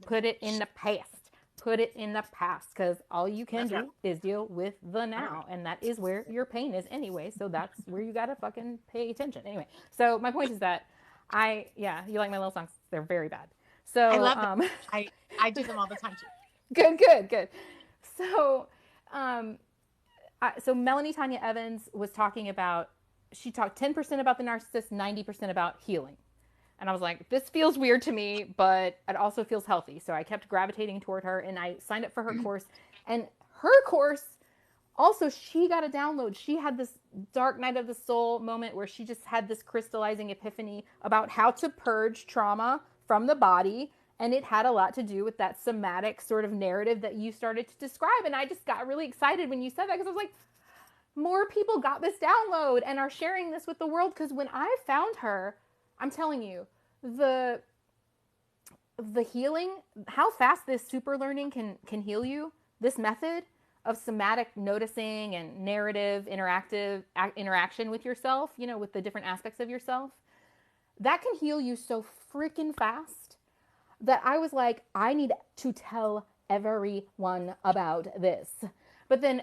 Put it in the past. Put it in the past, because all you can do is deal with the now. And that is where your pain is anyway. So that's where you got to fucking pay attention. Anyway, so my point is that you like my little songs. They're very bad. So I love them. I do them all the time too. Good. So, so Melanie Tanya Evans was talking about, she talked 10% about the narcissist, 90% about healing. And I was like, this feels weird to me, but it also feels healthy. So I kept gravitating toward her, and I signed up for her course. And her course, also, she got a download. She had this dark night of the soul moment where she just had this crystallizing epiphany about how to purge trauma from the body. And it had a lot to do with that somatic sort of narrative that you started to describe. And I just got really excited when you said that, because I was like, more people got this download and are sharing this with the world. Because when I found her, I'm telling you, the healing, how fast this super learning can heal you, this method of somatic noticing and narrative interaction with yourself, with the different aspects of yourself, that can heal you so freaking fast that I was like, I need to tell everyone about this. But then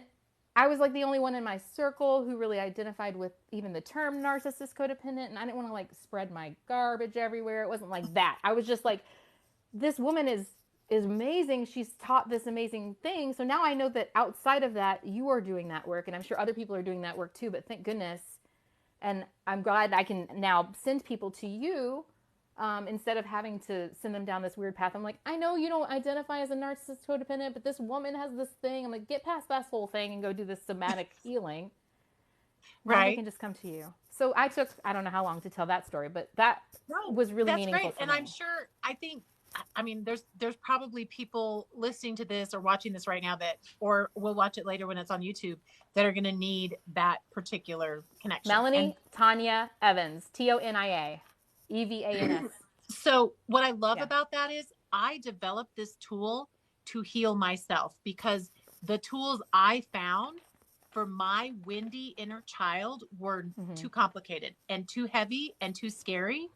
I was like the only one in my circle who really identified with even the term narcissist codependent. And I didn't want to like spread my garbage everywhere. It wasn't like that. I was just like, this woman is amazing. She's taught this amazing thing. So now I know that outside of that, you are doing that work. And I'm sure other people are doing that work too. But thank goodness. And I'm glad I can now send people to you instead of having to send them down this weird path. I'm like, I know you don't identify as a narcissist codependent, but this woman has this thing. I'm like, get past that whole thing and go do this somatic healing. Now they can just come to you. So I took, I don't know how long to tell that story, but that was really meaningful for me. And I'm sure, I mean, there's probably people listening to this or watching this right now that, or we'll watch it later when it's on YouTube, that are going to need that particular connection. Melanie Tanya Evans, Tonia Evans. So what I love about that is I developed this tool to heal myself, because the tools I found for my windy inner child were too complicated and too heavy and too scary.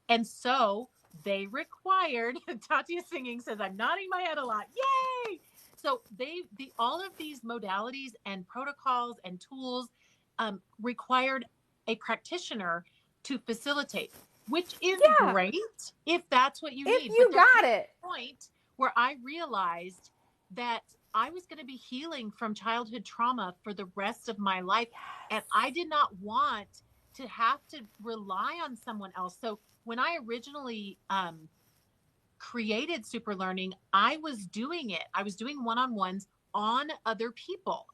And so they required, Tatia's singing says, I'm nodding my head a lot. Yay! So all of these modalities and protocols and tools required a practitioner to facilitate, which is great if that's what you need. If you got it. Point where I realized that I was going to be healing from childhood trauma for the rest of my life. And I did not want to have to rely on someone else. So when I originally created Superlearning, I was doing it. I was doing one-on-ones on other people.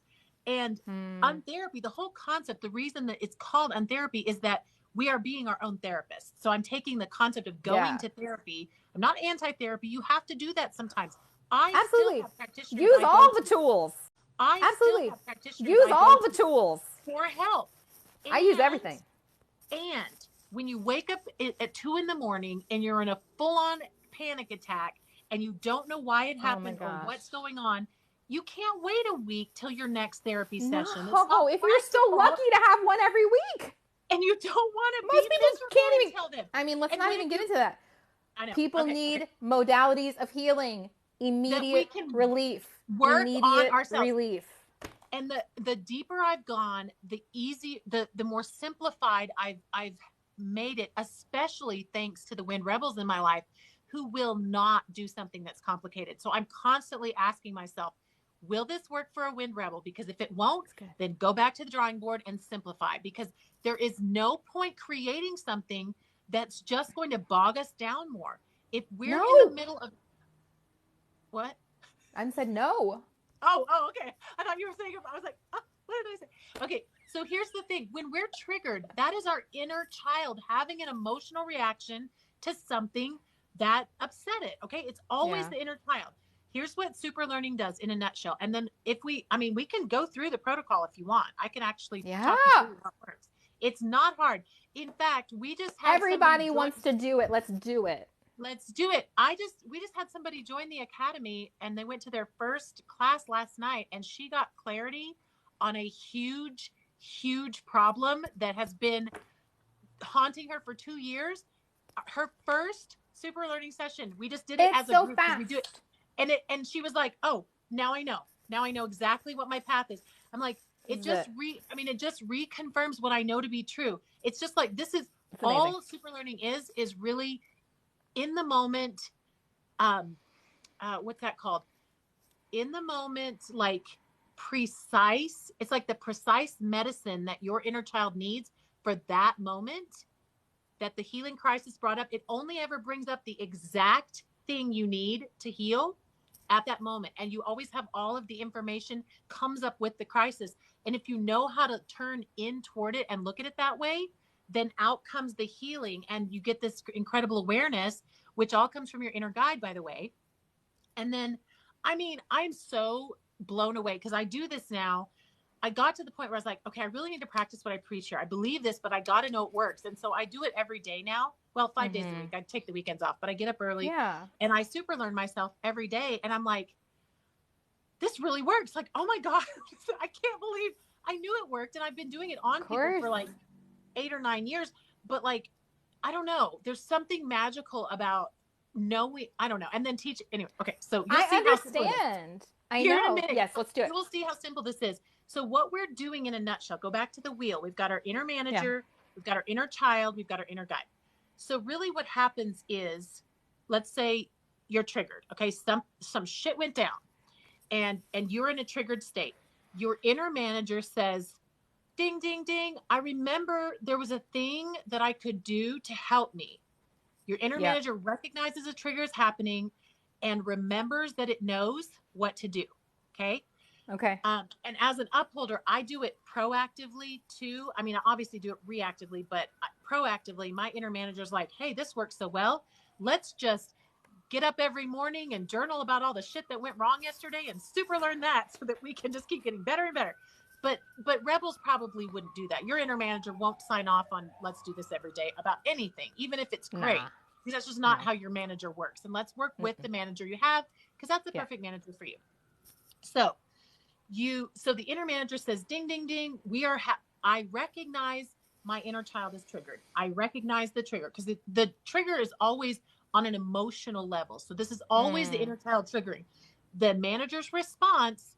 And Untherapy, the whole concept, the reason that it's called Untherapy is that we are being our own therapist. So I'm taking the concept of going to therapy. I'm not anti-therapy. You have to do that sometimes. Absolutely. Use all the tools. Absolutely. Use all the tools for help. I use everything. And when you wake up at 2 a.m. and you're in a full-on panic attack and you don't know why it happened or what's going on, you can't wait a week till your next therapy session. Oh, if you're so lucky to have one every week. And you don't want to Most people can't even tell them. I mean, let's not even get into that. I know. People need modalities of healing, immediate relief, work on ourselves. Relief. And the deeper I've gone, the more simplified I've made it, especially thanks to the Wind Rebels in my life, who will not do something that's complicated. So I'm constantly asking myself, will this work for a Wind Rebel? Because if it won't, then go back to the drawing board and simplify, because there is no point creating something that's just going to bog us down more. If we're in the middle of what? I said no. Oh, okay. I thought you were saying, I was like, oh, what did I say? Okay. So here's the thing. When we're triggered, that is our inner child having an emotional reaction to something that upset it. Okay. It's always the inner child. Here's what Superlearning does in a nutshell. And then we can go through the protocol if you want. I can actually talk you through how it works. It's not hard. In fact, we just had everybody wants to do it. Let's do it. Let's do it. We just had somebody join the academy and they went to their first class last night and she got clarity on a huge, huge problem that has been haunting her for 2 years. Her first Superlearning session, we just did it as a group. Fast. We do it. And she was like, oh, now I know. Now I know exactly what my path is. I'm like, it just reconfirms what I know to be true. It's just like, this is all Superlearning is really in the moment. What's that called? In the moment, like precise. It's like the precise medicine that your inner child needs for that moment that the healing crisis brought up. It only ever brings up the exact thing you need to heal at that moment. And you always have all of the information comes up with the crisis. And if you know how to turn in toward it and look at it that way, then out comes the healing and you get this incredible awareness, which all comes from your inner guide, by the way. And then, I'm so blown away because I do this now. I got to the point where I was like, okay, I really need to practice what I preach here. I believe this, but I got to know it works. And so I do it every day now. Well, 5 days a week. I take the weekends off, but I get up early and I Superlearn myself every day. And I'm like, this really works. Like, oh my God, I can't believe I knew it worked. And I've been doing it on people for like 8 or 9 years, but like, I don't know. There's something magical about knowing. I don't know. And then teach anyway. Okay. So you'll I understand. I know. Here in a minute, yes, let's do it. You will see how simple this is. So what we're doing in a nutshell, go back to the wheel. We've got our inner manager, we've got our inner child, we've got our inner guide. So really what happens is, let's say you're triggered. Okay. Some shit went down and you're in a triggered state. Your inner manager says, ding, ding, ding. I remember there was a thing that I could do to help me. Your inner manager recognizes a trigger is happening and remembers that it knows what to do. Okay. Okay. And as an upholder, I do it proactively too. I mean, I obviously do it reactively, but proactively, my inner manager's like, hey, this works so well. Let's just get up every morning and journal about all the shit that went wrong yesterday and super learn that so that we can just keep getting better and better. But rebels probably wouldn't do that. Your inner manager won't sign off on let's do this every day about anything, even if it's great. Because that's just not how your manager works. And let's work with the manager you have, because that's the perfect manager for you. So the inner manager says, ding, ding, ding. I recognize my inner child is triggered. I recognize the trigger, because the trigger is always on an emotional level. So this is always the inner child triggering. The manager's response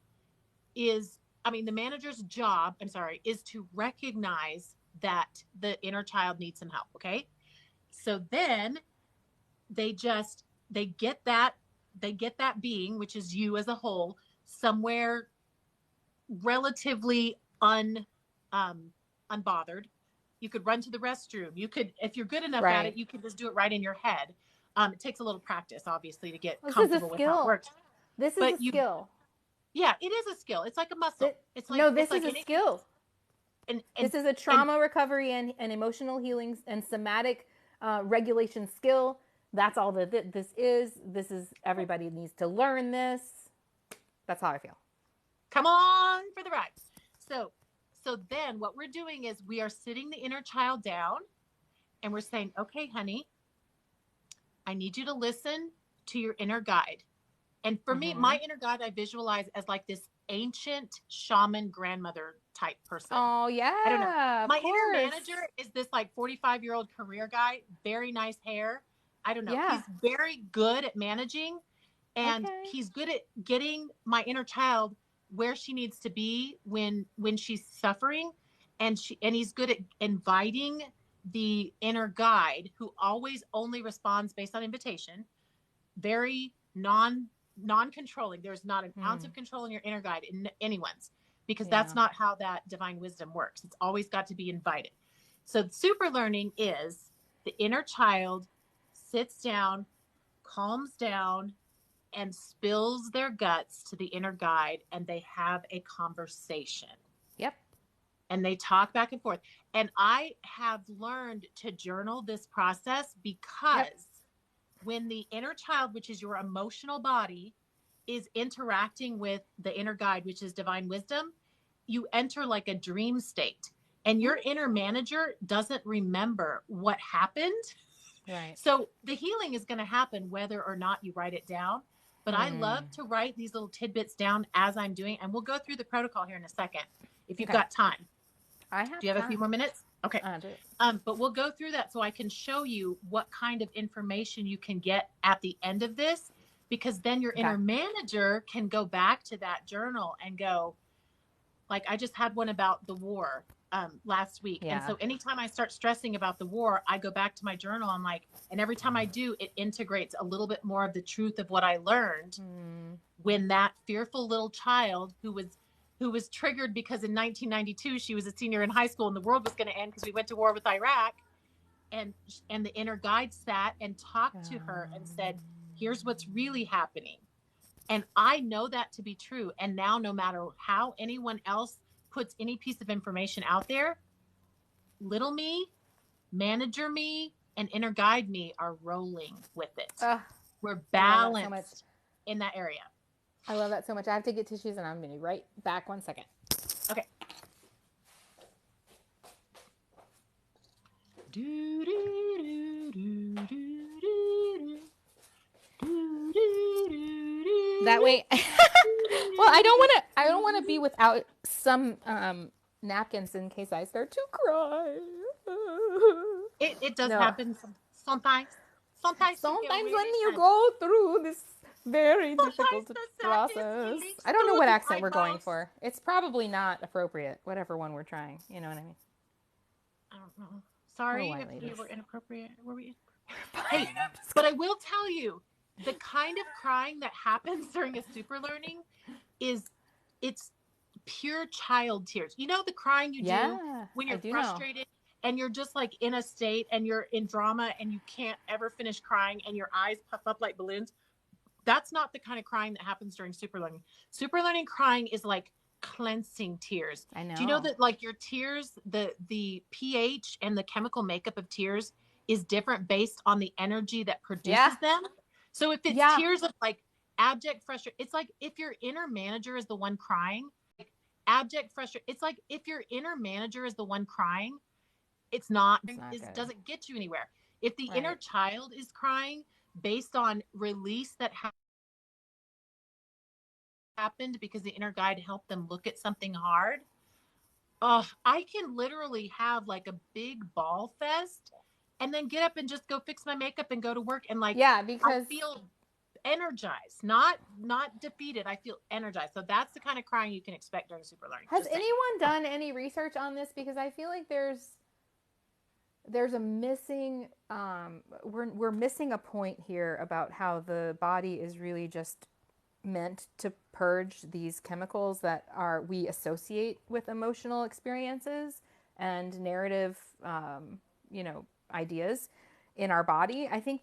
is, the manager's job, is to recognize that the inner child needs some help. Okay. So then they get that being, which is you as a whole, somewhere relatively unbothered. You could run to the restroom. You could, if you're good enough at it, you can just do it right in your head. It takes a little practice, obviously, to get comfortable with how it works. This is a skill. Yeah, it is a skill. It's like a muscle. This is a skill. And this is a trauma recovery and emotional healing and somatic regulation skill. That's all that this is. This is, everybody needs to learn this. That's how I feel. Come on for the ride. So then what we're doing is we are sitting the inner child down and we're saying, okay, honey, I need you to listen to your inner guide. And for me, my inner guide, I visualize as like this ancient shaman grandmother type person. Oh, yeah. I don't know. My inner manager is this like 45-year-old career guy, very nice hair. I don't know. Yeah. He's very good at managing, and he's good at getting my inner child where she needs to be when she's suffering. And he's good at inviting the inner guide, who always only responds based on invitation, very non-controlling. There's not an ounce of control in your inner guide in anyone's, because that's not how that divine wisdom works. It's always got to be invited. So super learning is the inner child sits down, calms down, and spills their guts to the inner guide, and they have a conversation. Yep. And they talk back and forth. And I have learned to journal this process because when the inner child, which is your emotional body, is interacting with the inner guide, which is divine wisdom, you enter like a dream state, and your inner manager doesn't remember what happened. Right. So the healing is going to happen whether or not you write it down. But I love to write these little tidbits down as I'm doing. And we'll go through the protocol here in a second, if you've got time. I have. Do you have a few more minutes? Okay. I do. But we'll go through that so I can show you what kind of information you can get at the end of this, because then your inner manager can go back to that journal and go, like, I just had one about the war last week. Yeah. And so anytime I start stressing about the war, I go back to my journal. I'm like, and every time I do, it integrates a little bit more of the truth of what I learned when that fearful little child who was triggered because in 1992, she was a senior in high school and the world was going to end because we went to war with Iraq. And the inner guide sat and talked to her and said, here's what's really happening. And I know that to be true. And now, no matter how anyone else puts any piece of information out there, little me, manager me, and inner guide me are rolling with it. We're balanced in that area. I love that so much. I have to get tissues and I'm going to be right back 1 second. Okay. That way. Well, I don't want to be without some napkins in case I start to cry. It does happen sometimes. Sometimes when you go through this Very But difficult to process. I don't know what accent we're going for. It's probably not appropriate, whatever one we're trying. You know what I mean? I don't know. Sorry if ladies. we were inappropriate. Were we? Hey, but I will tell you, the kind of crying that happens during a super learning it's pure child tears. You know the crying you do when you're frustrated and you're just like in a state and you're in drama and you can't ever finish crying and your eyes puff up like balloons. That's not the kind of crying that happens during super learning. Super learning crying is like cleansing tears. I know. Do you know that like your tears, the pH and the chemical makeup of tears is different based on the energy that produces them? So if it's tears of like abject frustration, it's like if your inner manager is the one crying, like abject frustration. It's like if your inner manager is the one crying, it doesn't get you anywhere. If the inner child is crying based on release that happened because the inner guide helped them look at something hard, I can literally have like a big ball fest and then get up and just go fix my makeup and go to work and like because I feel energized, not defeated. I feel energized. So that's the kind of crying you can expect during super learning. Has anyone done any research on this? Because I feel like there's a missing we're missing a point here about how the body is really just meant to purge these chemicals that we associate with emotional experiences and narrative ideas in our body. I think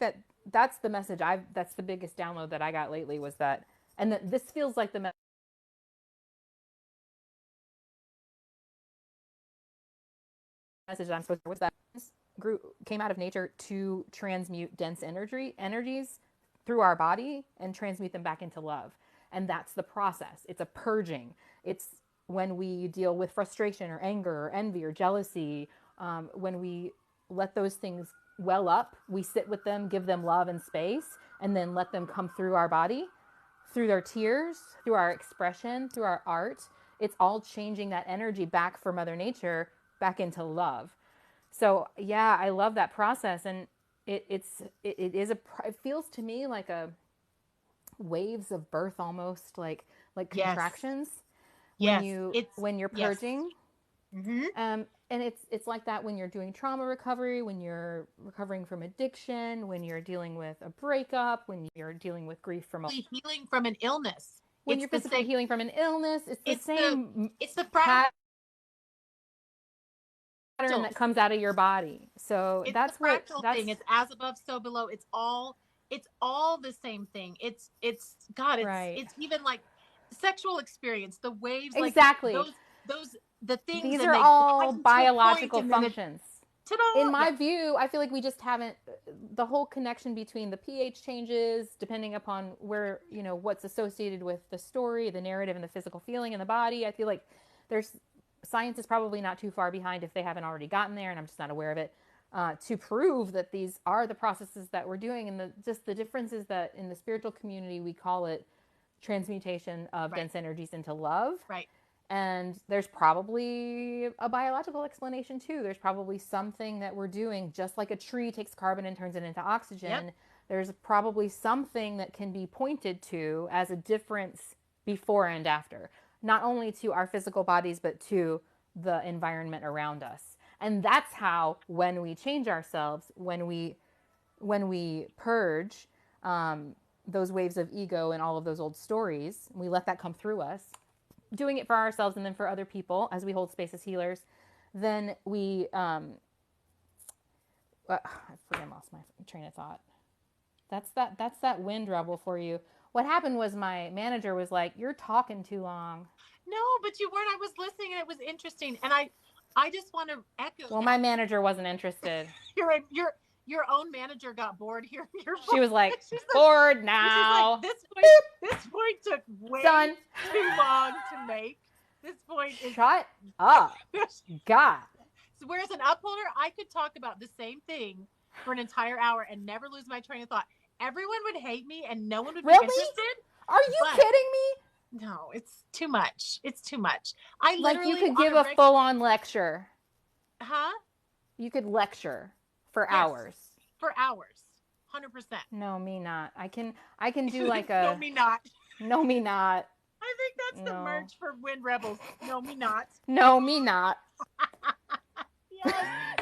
that's the message that's the biggest download that I got lately was that, and that this feels like the message that I'm supposed to was that this group came out of nature to transmute dense energies through our body and transmute them back into love. And that's the process. It's a purging. It's when we deal with frustration or anger or envy or jealousy, when we let those things well up, we sit with them, give them love and space, and then let them come through our body, through their tears, through our expression, through our art. It's all changing that energy back for Mother Nature, back into love. So yeah, I love that process. And it feels to me like a waves of birth, almost like contractions when you're purging. Mm-hmm. And it's like that when you're doing trauma recovery, when you're recovering from addiction, when you're dealing with a breakup, when you're dealing with grief from healing from an illness. When you're physically healing from an illness, it's the same. It's the pattern that comes out of your body. So that's what thing. It's as above, so below. It's all the same thing. It's even like sexual experience, the waves, exactly. Like those the things. These are all biological functions. In my view, I feel like we just haven't the whole connection between the pH changes, depending upon where what's associated with the story, the narrative, and the physical feeling in the body. I feel like science is probably not too far behind if they haven't already gotten there, and I'm just not aware of it. To prove that these are the processes that we're doing, and the difference is that in the spiritual community we call it transmutation of dense energies into love. Right. And there's probably a biological explanation too. There's probably something that we're doing, just like a tree takes carbon and turns it into oxygen. Yep. There's probably something that can be pointed to as a difference before and after, not only to our physical bodies, but to the environment around us. And that's how, when we change ourselves, when we purge those waves of ego and all of those old stories, we let that come through us, doing it for ourselves and then for other people as we hold space as healers, then we, I lost my train of thought. That's that wind rebel for you. What happened was my manager was like, "You're talking too long." No, but you weren't. I was listening and it was interesting. And I just want to echo. Well, my manager wasn't interested. Your own manager got bored hearing your voice. She was like, bored now. She's like, this point took way too long to make. This point is... Shut up. God. So whereas an upholder, I could talk about the same thing for an entire hour and never lose my train of thought. Everyone would hate me and no one would be interested. Are you kidding me? No, it's too much. It's too much. I literally... Like you could give a full-on lecture. Huh? You could lecture. For hours. For hours. No, me not. I can do like No, a me not. no, me not. I think that's the No. merch for Wind Rebels. No, me not. No, me not. Yes.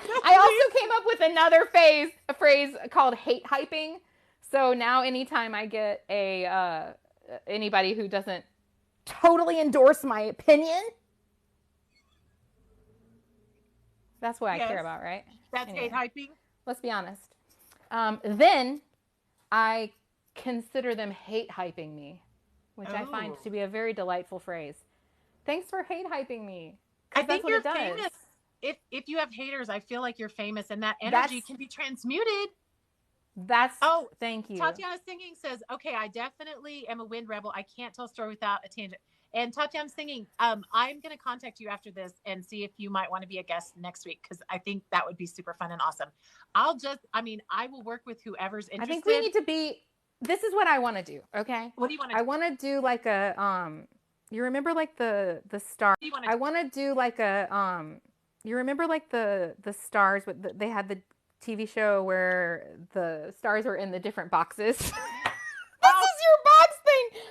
No, I also came up with another phrase called hate hyping. So now anytime I get a anybody who doesn't totally endorse my opinion, that's what I care about, right? That's Anyway, hate hyping. let's be honest. Then I consider them hate hyping me, which I find to be a very delightful phrase. Thanks for hate hyping me. I think you're famous. If you have haters, I feel like you're famous, and that energy can be transmuted. Thank you. Tatiana Singing says, okay, I definitely am a Wind Rebel. I can't tell a story without a tangent. And Tatiana Singing, I'm going to contact you after this and see if you might want to be a guest next week, because I think that would be super fun and awesome. I will work with whoever's interested. I think we need to be, this is what I want to do, okay? What do you want to do? I want to do like a, you remember like the stars? I want to do like a, you remember like the stars, they had the TV show where the stars were in the different boxes. This is your box thing.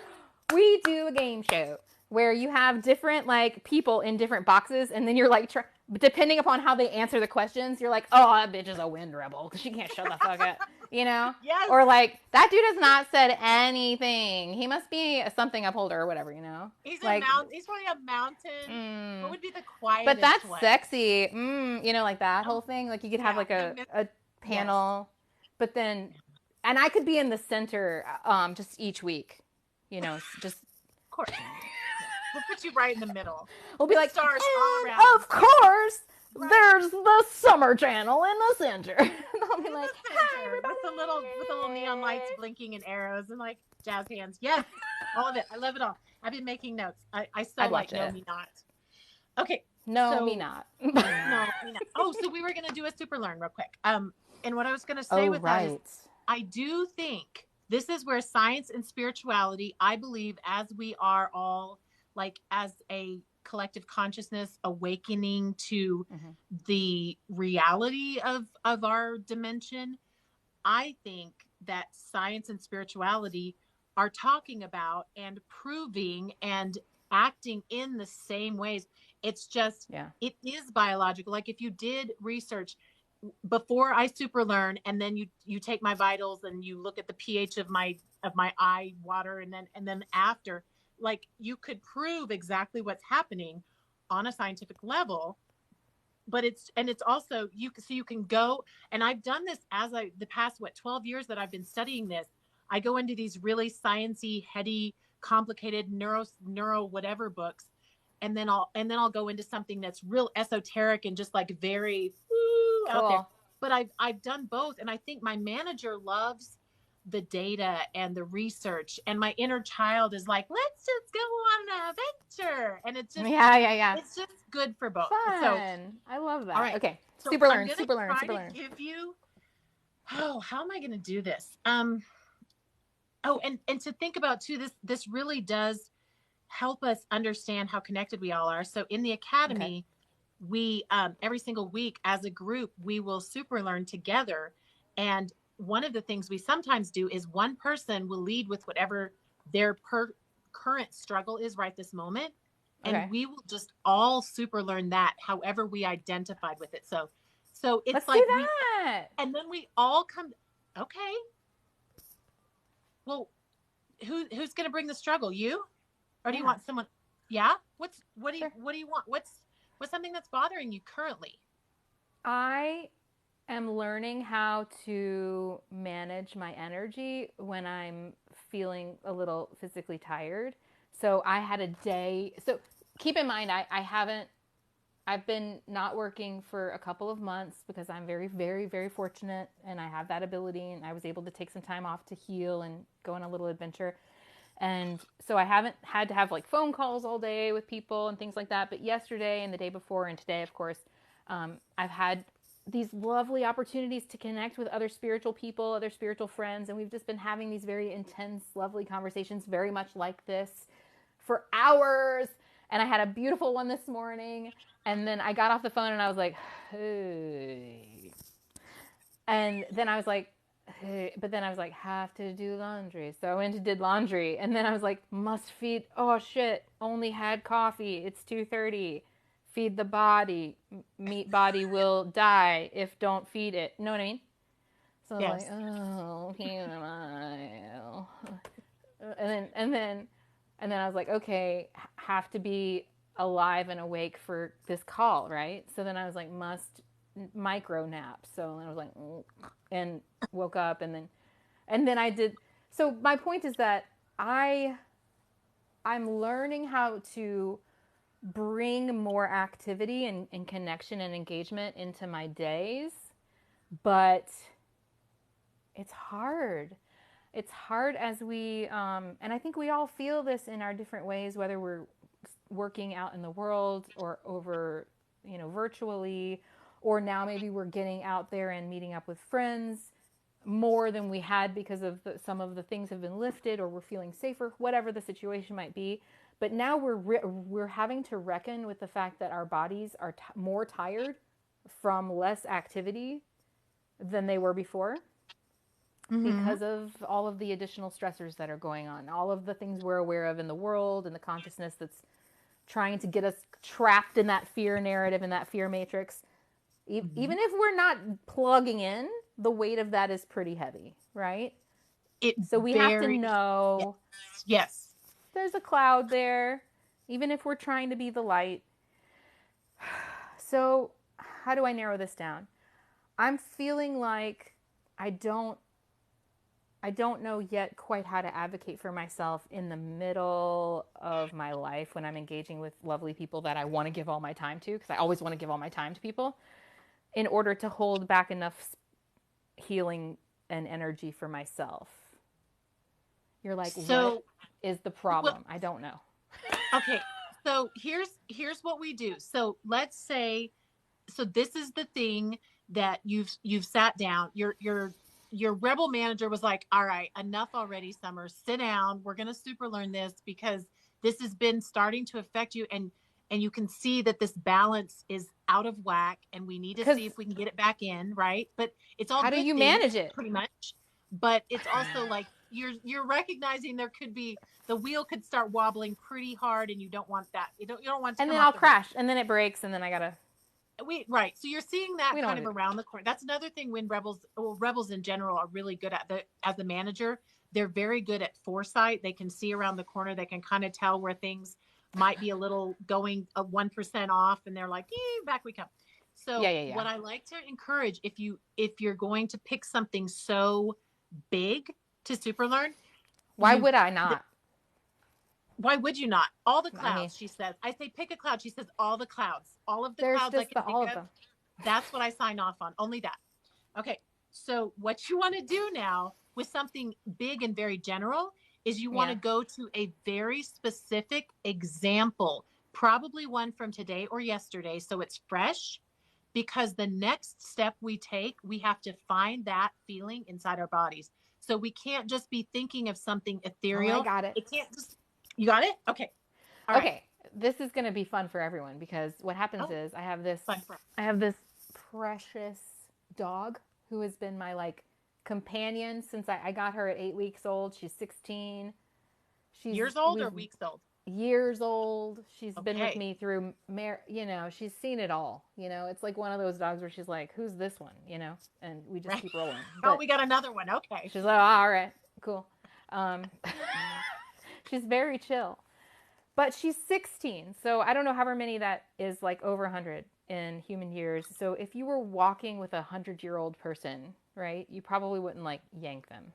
We do a game show where you have different like people in different boxes, and then you're like, depending upon how they answer the questions, you're like, oh, that bitch is a Wind Rebel because she can't shut the fuck up, you know? Yes. Or like, that dude has not said anything. He must be a something upholder or whatever, you know? He's like, he's probably a mountain. What would be the quietest But that's one? sexy. You know, like that whole thing. Like you could have like a panel, but then, and I could be in the center just each week, you know, just. Of course. We'll put you right in the middle. We'll be like, stars all around. Of course, there's the summer channel in the center. I'll be like, hi, everybody. With the little neon lights blinking and arrows and like jazz hands. Yes, all of it. I love it all. I've been making notes. I still like No, Me Not. Okay. No, me not. No, me not. Oh, so we were going to do a super learn real quick. And what I was going to say that is, I do think this is where science and spirituality, I believe, as we are all like as a collective consciousness awakening to the reality of our dimension, I think that science and spirituality are talking about and proving and acting in the same ways. It's just, it is biological. Like if you did research before I super learn, and then you take my vitals and you look at the pH of my eye water, and then after, like you could prove exactly what's happening on a scientific level. But it's also you can go, and I've done this the past 12 years that I've been studying this. I go into these really sciencey, heady, complicated neuro whatever books, and then I'll go into something that's real esoteric and just like very out there. But I've done both, and I think my manager loves the data and the research, and my inner child is like, let's just go on an adventure, and it's just it's just good for both. Fun. So I love that. All right. Okay, so super learn. Give you, how am I going to do this? And to think about too, this really does help us understand how connected we all are. So in the academy, we every single week as a group, we will super learn together. And one of the things we sometimes do is one person will lead with whatever their current struggle is right this moment. And we will just all super learn that however we identified with it. So it's Let's like do that. and then we all come. Okay. Well, who's going to bring the struggle? You? Or do you want someone? Yeah. What do you want? What's something that's bothering you currently? I am learning how to manage my energy when I'm feeling a little physically tired. So I had a day. So keep in mind, I've been not working for a couple of months because I'm very, very, very fortunate, and I have that ability, and I was able to take some time off to heal and go on a little adventure. And so I haven't had to have like phone calls all day with people and things like that. But yesterday and the day before and today, of course, I've had these lovely opportunities to connect with other spiritual people, other spiritual friends. And we've just been having these very intense, lovely conversations, very much like this, for hours. And I had a beautiful one this morning. And then I got off the phone and I was like, hey. And then I was like, but then I was like, have to do laundry. So I went and did laundry. And then I was like, must feed. Oh, shit. Only had coffee. It's 2:30. Feed the body. Meat body will die if don't feed it. You know what I mean? So I was Yes. like, oh, and then I was like, okay, have to be alive and awake for this call, right? So then I was like, must micro nap. So I was like, and woke up, and then I did. So my point is that I I'm learning how to bring more activity and connection and engagement into my days, but it's hard. It's hard as and I think we all feel this in our different ways, whether we're working out in the world or over, virtually, or now maybe we're getting out there and meeting up with friends more than we had because of some of the things have been lifted, or we're feeling safer, whatever the situation might be. But now we're having to reckon with the fact that our bodies are more tired from less activity than they were before, Mm-hmm. because of all of the additional stressors that are going on, all of the things we're aware of in the world, and the consciousness that's trying to get us trapped in that fear narrative and that fear matrix. Mm-hmm. Even if we're not plugging in, the weight of that is pretty heavy, right? It So we have to very, yes, know yes. there's a cloud there, even if we're trying to be the light. So, how do I narrow this down? I'm feeling like I don't I don't know yet quite how to advocate for myself in the middle of my life when I'm engaging with lovely people that I want to give all my time to, because I always want to give all my time to people, in order to hold back enough healing and energy for myself. You're like, what So, is the well, problem? I don't know. okay. So here's what we do. So let's say, so this is the thing that you've sat down. Your rebel manager was like, all right, enough already, Summer. Sit down. We're gonna super learn this because this has been starting to affect you, and you can see that this balance is out of whack, and we need to Because see if we can get it back in, right? But it's all how do good you things, manage it? pretty much. But it's also like you're recognizing there could be, the wheel could start wobbling pretty hard, and you don't want that. You don't want it to And come then off I'll the rails. crash, and then it breaks, and then I gotta. Right. So you're seeing that We don't kind want of to do around the corner. That's another thing when rebels in general are really good at, as a manager, they're very good at foresight. They can see around the corner. They can kind of tell where things might be a little going a 1% off, and they're like, back we come. Yeah, So yeah, yeah. what I like to encourage, if you're going to pick something so big to super learn, Why you would I not? why would you not? All the I mean, clouds, she says. I say pick a cloud. She says all the clouds. All of the there's clouds I just can think all of of. them. That's what I sign off on. Only that. Okay. So what you want to do now with something big and very general is you want to Yeah. go to a very specific example, probably one from today or yesterday. So it's fresh, because the next step we take, we have to find that feeling inside our bodies. So we can't just be thinking of something Oh, I ethereal. got it. It can't just, you got it? Okay. All right. Okay, this is going to be fun for everyone, because what happens Oh, is fun. Fun. I have this precious dog who has been my companion since I got her at 8 weeks old. She's 16. Years old or We've weeks old? years old. She's been with Okay. me through she's seen it all. It's like one of those dogs where she's like, who's this one? And we just Right. keep rolling. Oh, But we got another one. Okay. she's like, oh, all right, cool. Um, she's very chill. But she's 16, so I don't know however many that is, like over 100 in human years. So if you were walking with a 100-year-old person, right, you probably wouldn't yank them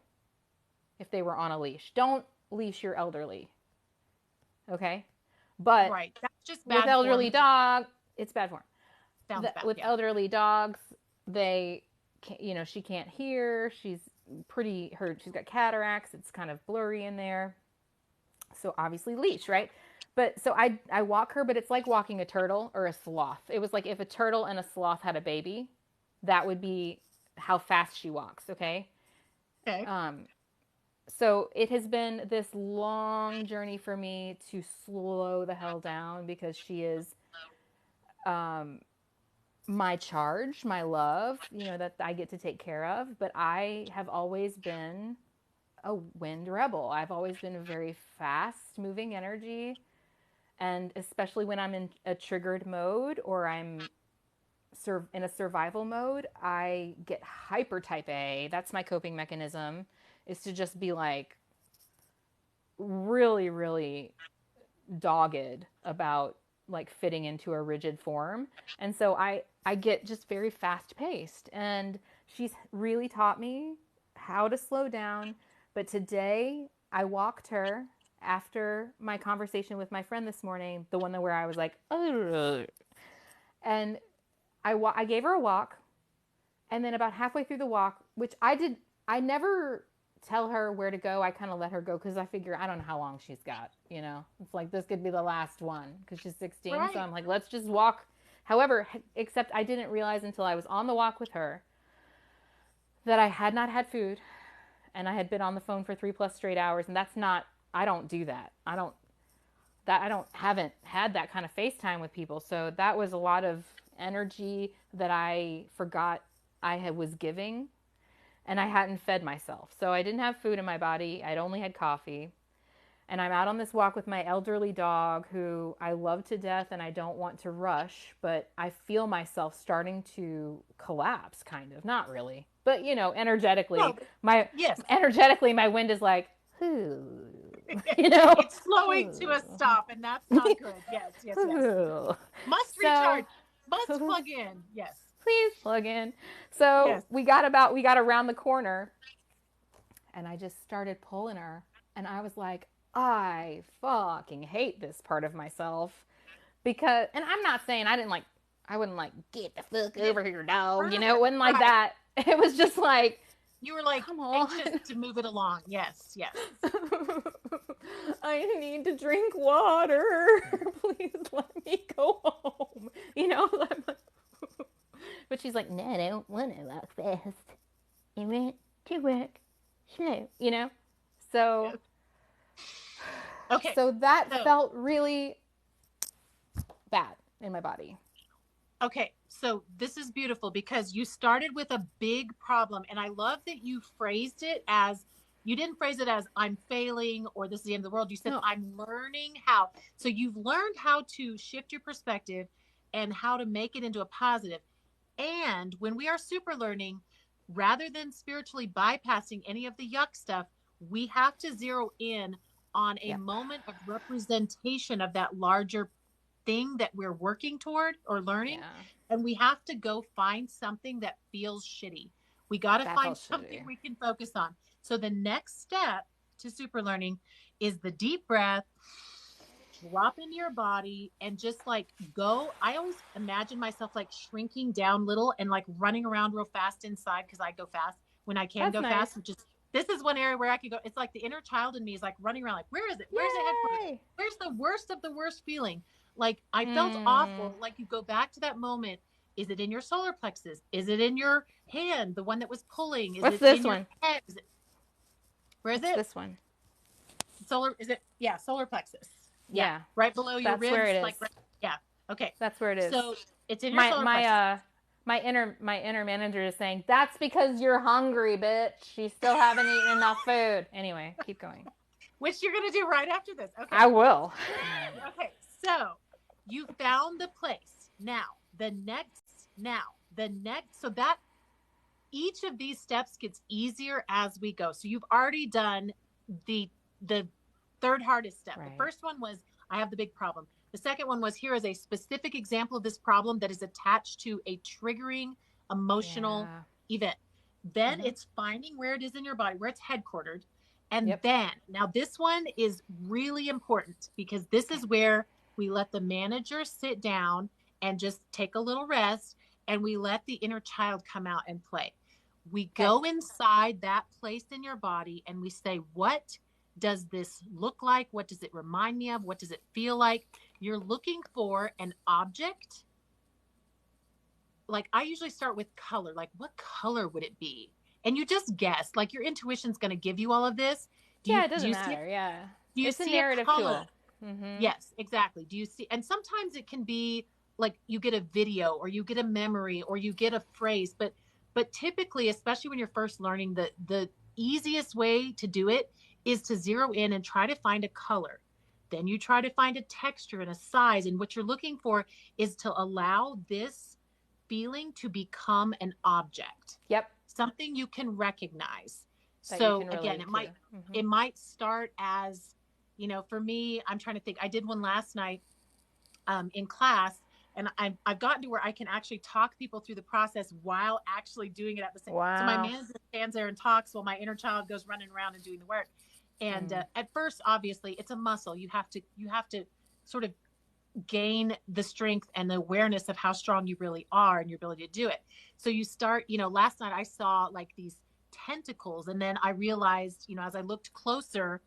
if they were on a leash. Don't leash your elderly, okay? But Right. That's just with bad form. elderly dog, it's bad form. Sounds bad. With Yeah. elderly dogs, they, she can't hear. She's she's got cataracts. It's kind of blurry in there. So obviously leash, right? But so I walk her, but it's like walking a turtle or a sloth. It was like if a turtle and a sloth had a baby, that would be how fast she walks, okay? Okay. So it has been this long journey for me to slow the hell down, because she is my charge, my love, that I get to take care of. But I have always been a wind rebel. I've always been a very fast moving energy. And especially when I'm in a triggered mode or I'm in a survival mode, I get hyper type A. That's my coping mechanism, is to just be like really, really dogged about like fitting into a rigid form. And so I get just very fast paced, and she's really taught me how to slow down. But today I walked her after my conversation with my friend this morning, the one where I was like, ugh. And I gave her a walk, and then about halfway through the walk, which I never tell her where to go. I kind of let her go because I figure I don't know how long she's got. It's like this could be the last one because she's 16. Right. So I'm like, let's just walk. However, except I didn't realize until I was on the walk with her that I had not had food, and I had been on the phone for 3+ straight hours, and that's not. I don't do that. Haven't had that kind of FaceTime with people. So that was a lot of energy that I forgot was giving, and I hadn't fed myself. So I didn't have food in my body. I'd only had coffee. And I'm out on this walk with my elderly dog who I love to death and I don't want to rush, but I feel myself starting to collapse, kind of. Not really. But energetically, energetically my wind is like, ooh. It's slowing to a stop, and that's not good. Yes. Must recharge. Must plug in. Yes. Please plug in. So yes. we got around the corner, and I just started pulling her, and I was like, I fucking hate this part of myself, because, and I'm not saying I wouldn't like, get the fuck over here, dog. It wasn't like that. It was just like, you were like anxious to move it along. Yes. I need to drink water. Please let me go home. But she's like, no, I don't want to walk fast. I want to work slow. So. Okay. So that felt really bad in my body. Okay, so this is beautiful because you started with a big problem, and I love that you phrased it as, you didn't phrase it as I'm failing or this is the end of the world. You said, no. I'm learning how. So you've learned how to shift your perspective and how to make it into a positive. And when we are super learning, rather than spiritually bypassing any of the yuck stuff, we have to zero in on a moment of representation of that larger thing that we're working toward or learning. And we have to go find something that feels shitty. We got to find something we can focus on. So the next step to super learning is the deep breath, drop into your body, and just like go. I always imagine myself like shrinking down little and like running around real fast inside, because I go fast when I can. That's go nice. Fast, which is, this is one area where I could go. It's like the inner child in me is like running around like, where is it? Where's the headquarters? Where's the worst of the worst feeling? Like I felt awful. Like you go back to that moment. Is it in your solar plexus? Is it in your hand? The one that was pulling? Is What's it this in one? Your head? Where is it? This one. Solar, is it? Yeah, solar plexus. Yeah. Right below your ribs. Where it is. Like, yeah. Okay. That's where it is. So it's in your solar plexus. My inner manager is saying, that's because you're hungry, bitch. You still haven't eaten enough food. Anyway, keep going. Which you're going to do right after this. Okay. I will. Okay. So you found the place. Now, the next, so that each of these steps gets easier as we go. So you've already done the third hardest step. Right. The first one was, I have the big problem. The second one was, here is a specific example of this problem that is attached to a triggering emotional event. Then it's finding where it is in your body, where it's headquartered. And then, now this one is really important, because this is where we let the manager sit down and just take a little rest, and we let the inner child come out and play. We go inside that place in your body and we say, what does this look like? What does it remind me of? What does it feel like? You're looking for an object. Like I usually start with color. Like what color would it be? And you just guess. Like your intuition's going to give you all of this. It doesn't matter. Do you it's see a narrative color? tool. Mm-hmm. Yes, exactly. Do you see? And sometimes it can be like you get a video or you get a memory or you get a phrase, but typically, especially when you're first learning, the easiest way to do it is to zero in and try to find a color. Then you try to find a texture and a size, and what you're looking for is to allow this feeling to become an object. Yep. Something you can recognize. That So you can again, relate to. it might start as, you know, for me, I'm trying to think. I did one last night in class, and I've gotten to where I can actually talk people through the process while actually doing it at the same. Wow. So my manager stands there and talks while my inner child goes running around and doing the work. And at first, obviously, it's a muscle. You have to sort of gain the strength and the awareness of how strong you really are and your ability to do it. So you start, you know, last night I saw like these tentacles, and then I realized, you know, as I looked closer,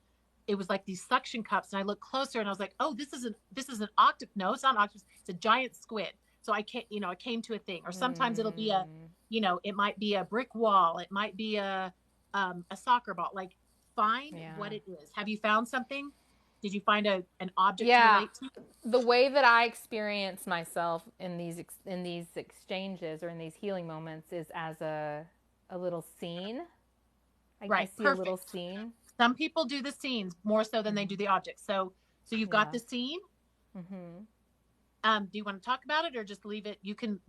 it was like these suction cups, and I looked closer and I was like, oh, this is an octopus. No, it's not an octopus. It's a giant squid. So I can't, you know, I came to a thing. Or sometimes it'll be a, you know, it might be a brick wall. It might be a soccer ball. Like, find what it is. Have you found something? Did you find an object to relate to? The way that I experience myself in these exchanges or in these healing moments is as a little scene. I see a little scene. Some people do the scenes more so than they do the objects. So you've got the scene. Do you want to talk about it or just leave it? You can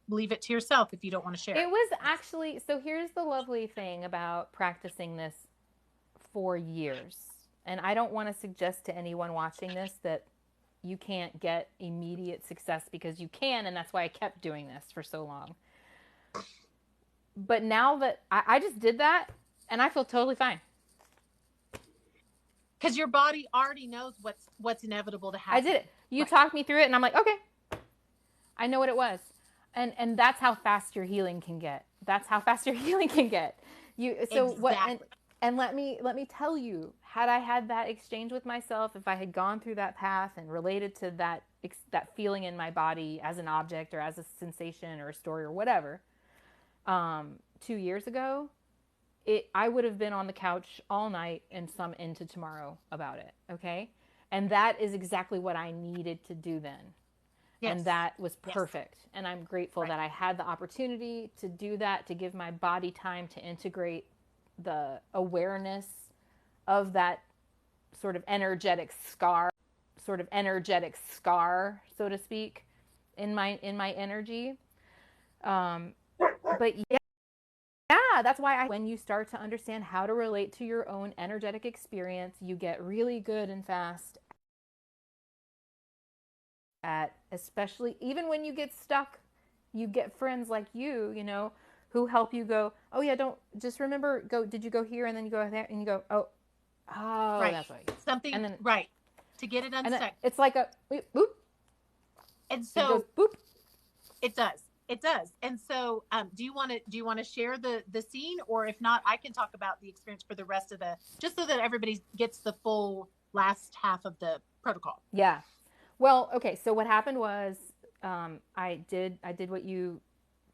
leave it to yourself if you don't want to share. It was actually, so here's the lovely thing about practicing this for years. And I don't want to suggest to anyone watching this that you can't get immediate success, because you can, and that's why I kept doing this for so long. But now that I just did that, and I feel totally fine. Because your body already knows what's inevitable to happen. I did it. You talked me through it, and I'm like, okay, I know what it was. And that's how fast your healing can get. That's how fast your healing can get. And let me tell you, had I had that exchange with myself, if I had gone through that path and related to that feeling in my body as an object or as a sensation or a story or whatever, 2 years ago, I would have been on the couch all night and some into tomorrow about it. Okay. And that is exactly what I needed to do then. Yes. And that was perfect. Yes. And I'm grateful that I had the opportunity to do that, to give my body time to integrate the awareness of that sort of energetic scar, so to speak, in my energy. But yeah, that's why when you start to understand how to relate to your own energetic experience, you get really good and fast at, especially even when you get stuck, you get friends like you know, who help you go, oh yeah, don't just remember, did you go here? And then you go there and you go, oh, right. That's right. Something, and then, right. To get it unstuck. It's like a boop. And so it goes, boop. It does. And so, do you want to share the scene, or if not, I can talk about the experience for the rest of just so that everybody gets the full last half of the protocol. Yeah. Well, okay. So what happened was, I did what you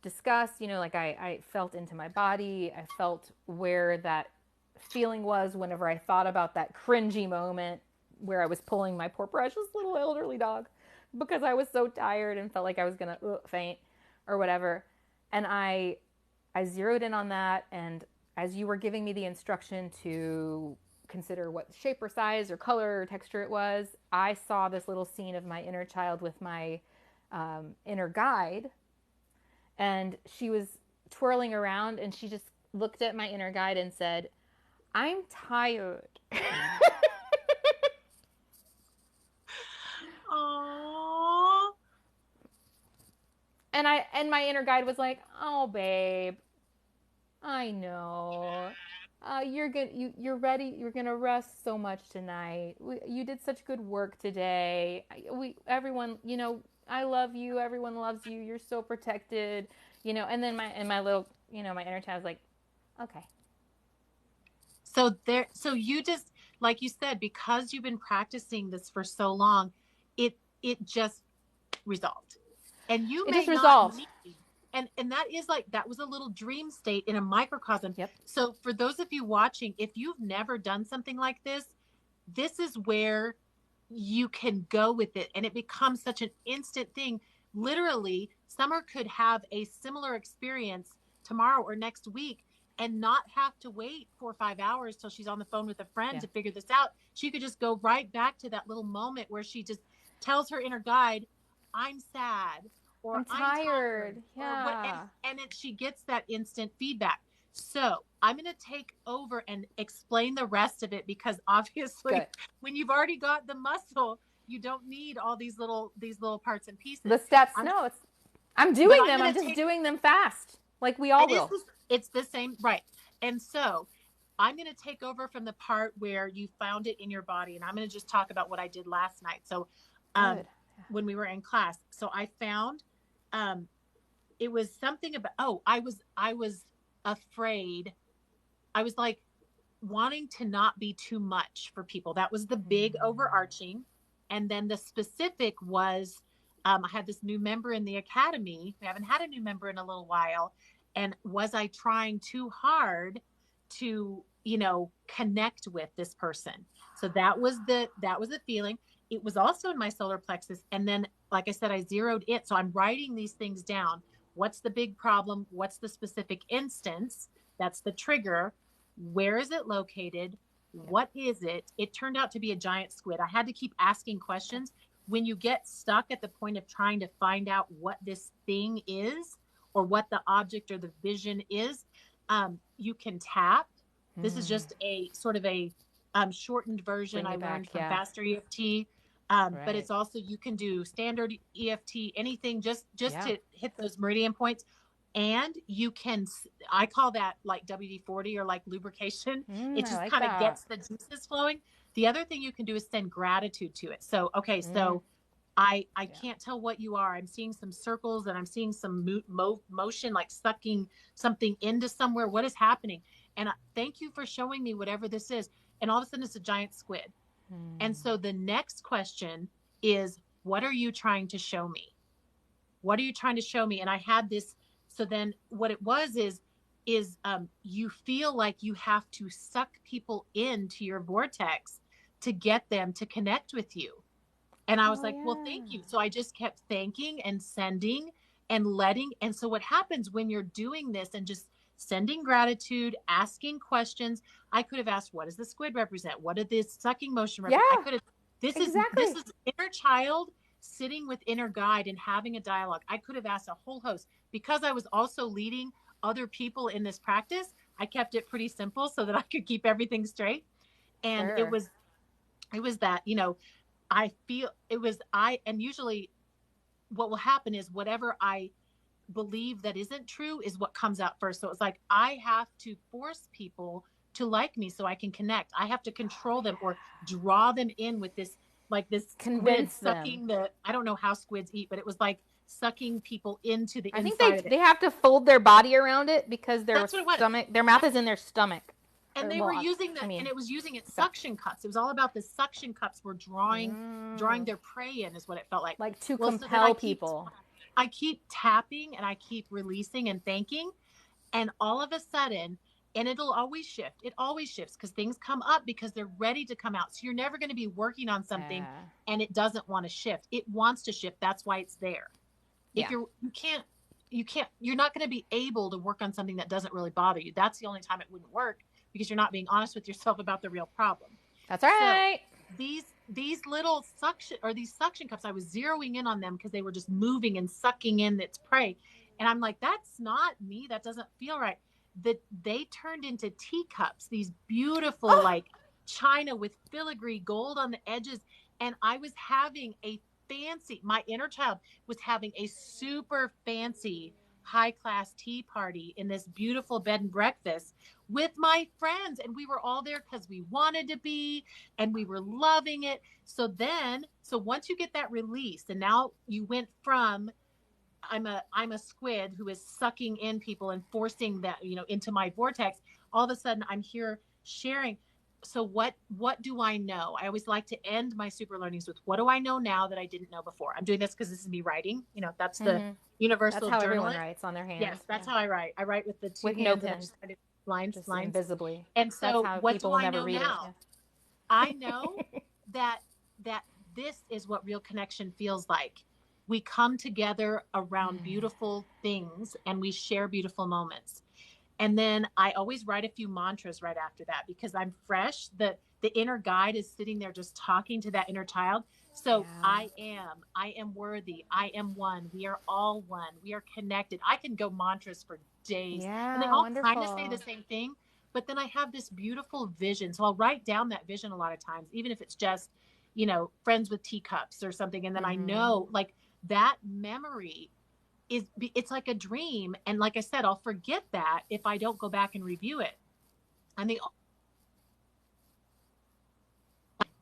discussed, you know, like I felt into my body. I felt where that feeling was whenever I thought about that cringy moment where I was pulling my poor precious little elderly dog because I was so tired and felt like I was going to faint or whatever. And I zeroed in on that. And as you were giving me the instruction to consider what shape or size or color or texture it was, I saw this little scene of my inner child with my inner guide. And she was twirling around and she just looked at my inner guide and said, I'm tired. Aww. And my inner guide was like, oh babe, I know. You're ready. You're gonna rest so much tonight. You did such good work today. Everyone, you know, I love you. Everyone loves you. You're so protected, you know. And then my little, you know, my inner child was like, okay. So you just, like you said, because you've been practicing this for so long, it just resolved, and you may not need, and that is like, that was a little dream state in a microcosm. Yep. So for those of you watching, if you've never done something like this is where you can go with it, and it becomes such an instant thing. Literally, Summer could have a similar experience tomorrow or next week and not have to wait 4 or 5 hours till she's on the phone with a friend to figure this out. She could just go right back to that little moment where she just tells her inner guide, I'm sad, or I'm tired. or what, and she gets that instant feedback. So I'm going to take over and explain the rest of it, because obviously when you've already got the muscle, you don't need all these little parts and pieces. The steps. I'm doing them. I'm just doing them fast, like we all will. It's the same, right? And so I'm going to take over from the part where you found it in your body, and I'm going to just talk about what I did last night. So when we were in class, so I found it was something about, I was afraid. I was like wanting to not be too much for people. That was the big overarching. And then the specific was, I had this new member in the academy. We haven't had a new member in a little while. And was I trying too hard to, connect with this person? So that was the feeling. It was also in my solar plexus. And then, like I said, I zeroed it. So I'm writing these things down. What's the big problem? What's the specific instance? That's the trigger. Where is it located? What is it? It turned out to be a giant squid. I had to keep asking questions. When you get stuck at the point of trying to find out what this thing is, or what the object or the vision is, you can tap. This is just a sort of a shortened version I learned from Faster EFT. But it's also, you can do standard EFT, anything just to hit those meridian points. And you can, I call that like WD-40 or like lubrication. It just kind of gets the juices flowing. The other thing you can do is send gratitude to it. So, okay, so I can't tell what you are. I'm seeing some circles, and I'm seeing some motion, like sucking something into somewhere. What is happening? And thank you for showing me whatever this is. And all of a sudden it's a giant squid. And so the next question is, what are you trying to show me? What are you trying to show me? And I had this. So then what it was is you feel like you have to suck people into your vortex to get them to connect with you. And I was well, thank you. So I just kept thanking and sending and letting. And so what happens when you're doing this and just sending gratitude, asking questions, I could have asked, what does the squid represent? What did this sucking motion represent? I could have, this is inner child sitting with inner guide and having a dialogue. I could have asked a whole host. Because I was also leading other people in this practice, I kept it pretty simple so that I could keep everything straight. And it was that, I feel it was and usually what will happen is whatever I believe that isn't true is what comes out first. So it's like, I have to force people to like me so I can connect. I have to control them or draw them in with this, like this squid sucking I don't know how squids eat, but it was like sucking people into the inside. I think they have to fold their body around it because their stomach, their mouth is in their stomach. And they were using and it was using its suction cups. It was all about the suction cups were drawing their prey in, is what it felt like. Like to compel people. I keep tapping and I keep releasing and thanking. And all of a sudden, and it'll always shift. It always shifts because things come up because they're ready to come out. So you're never going to be working on something and it doesn't want to shift. It wants to shift. That's why it's there. If you're not going to be able to work on something that doesn't really bother you. That's the only time it wouldn't work, because you're not being honest with yourself about the real problem. That's right. So these little suction cups, I was zeroing in on them because they were just moving and sucking in its prey. And I'm like, that's not me. That doesn't feel right. That they turned into teacups, these beautiful like china with filigree gold on the edges. And I was having my inner child was having a super fancy high-class tea party in this beautiful bed and breakfast with my friends. And we were all there because we wanted to be, and we were loving it. So once you get that release, and now you went from, I'm a squid who is sucking in people and forcing that, into my vortex. All of a sudden I'm here sharing. So what do I know? I always like to end my super learnings with, what do I know now that I didn't know before? I'm doing this because this is me writing. That's the universal That's how journal. Everyone writes on their hands. Yes, that's how I write. I write with the two with hands. No pen. Lines invisibly. And so what do I know now? I know that this is what real connection feels like. We come together around beautiful things and we share beautiful moments. And then I always write a few mantras right after that because I'm fresh. The inner guide is sitting there just talking to that inner child. So I am worthy. I am one. We are all one. We are connected. I can go mantras for days. And they all kind of say the same thing, but then I have this beautiful vision. So I'll write down that vision a lot of times, even if it's just, friends with teacups or something. And then I know like that memory it's like a dream. And like I said, I'll forget that if I don't go back and review it. And the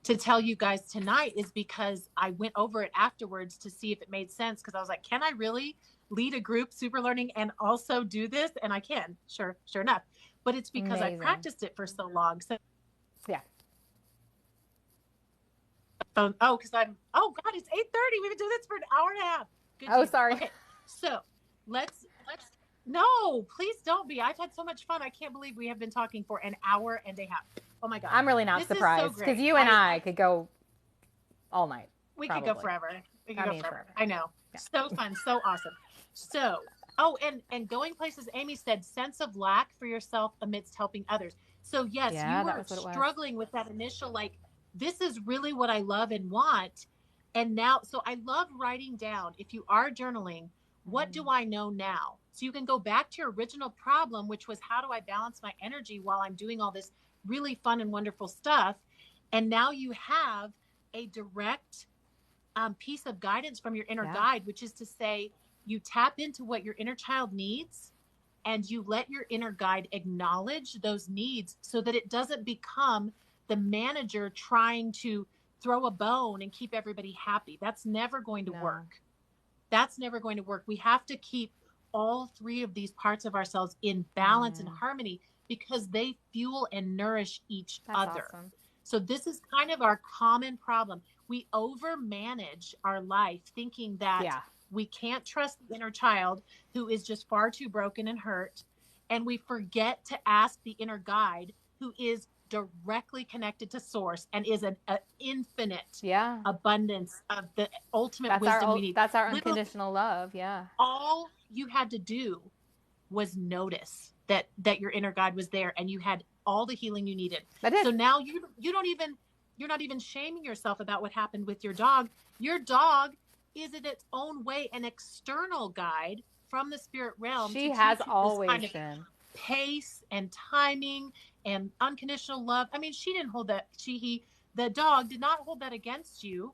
to tell you guys tonight is because I went over it afterwards to see if it made sense. Cause I was like, can I really lead a group Superlearning and also do this? And I can, sure enough. But it's because I practiced it for so long. So yeah. Cause oh God, it's 8:30. We've been doing this for an hour and a half. Good sorry. Okay. So let's no, please don't be. I've had so much fun. I can't believe we have been talking for an hour and a half. Oh my God. I'm really not surprised because you and I could go all night. We could go forever. We could go forever. I know. Yeah. So fun. So awesome. So, and going places, Amy said, sense of lack for yourself amidst helping others. So yes, you were struggling with that initial, like, this is really what I love and want. And now, so I love writing down, if you are journaling, what do I know now? So you can go back to your original problem, which was how do I balance my energy while I'm doing all this really fun and wonderful stuff. And now you have a direct piece of guidance from your inner guide, which is to say, you tap into what your inner child needs and you let your inner guide acknowledge those needs so that it doesn't become the manager trying to throw a bone and keep everybody happy. That's never going to work. That's never going to work. We have to keep all three of these parts of ourselves in balance and harmony because they fuel and nourish each other. Awesome. So this is kind of our common problem. We overmanage our life thinking that we can't trust the inner child who is just far too broken and hurt. And we forget to ask the inner guide who is directly connected to source and is an infinite abundance of the ultimate wisdom we need. That's our unconditional love. Yeah. All you had to do was notice that your inner guide was there and you had all the healing you needed. So now you're not even shaming yourself about what happened with your dog. Your dog is in its own way an external guide from the spirit realm. She has always been. Pace and timing and unconditional love. I mean, she didn't hold that. The dog did not hold that against you.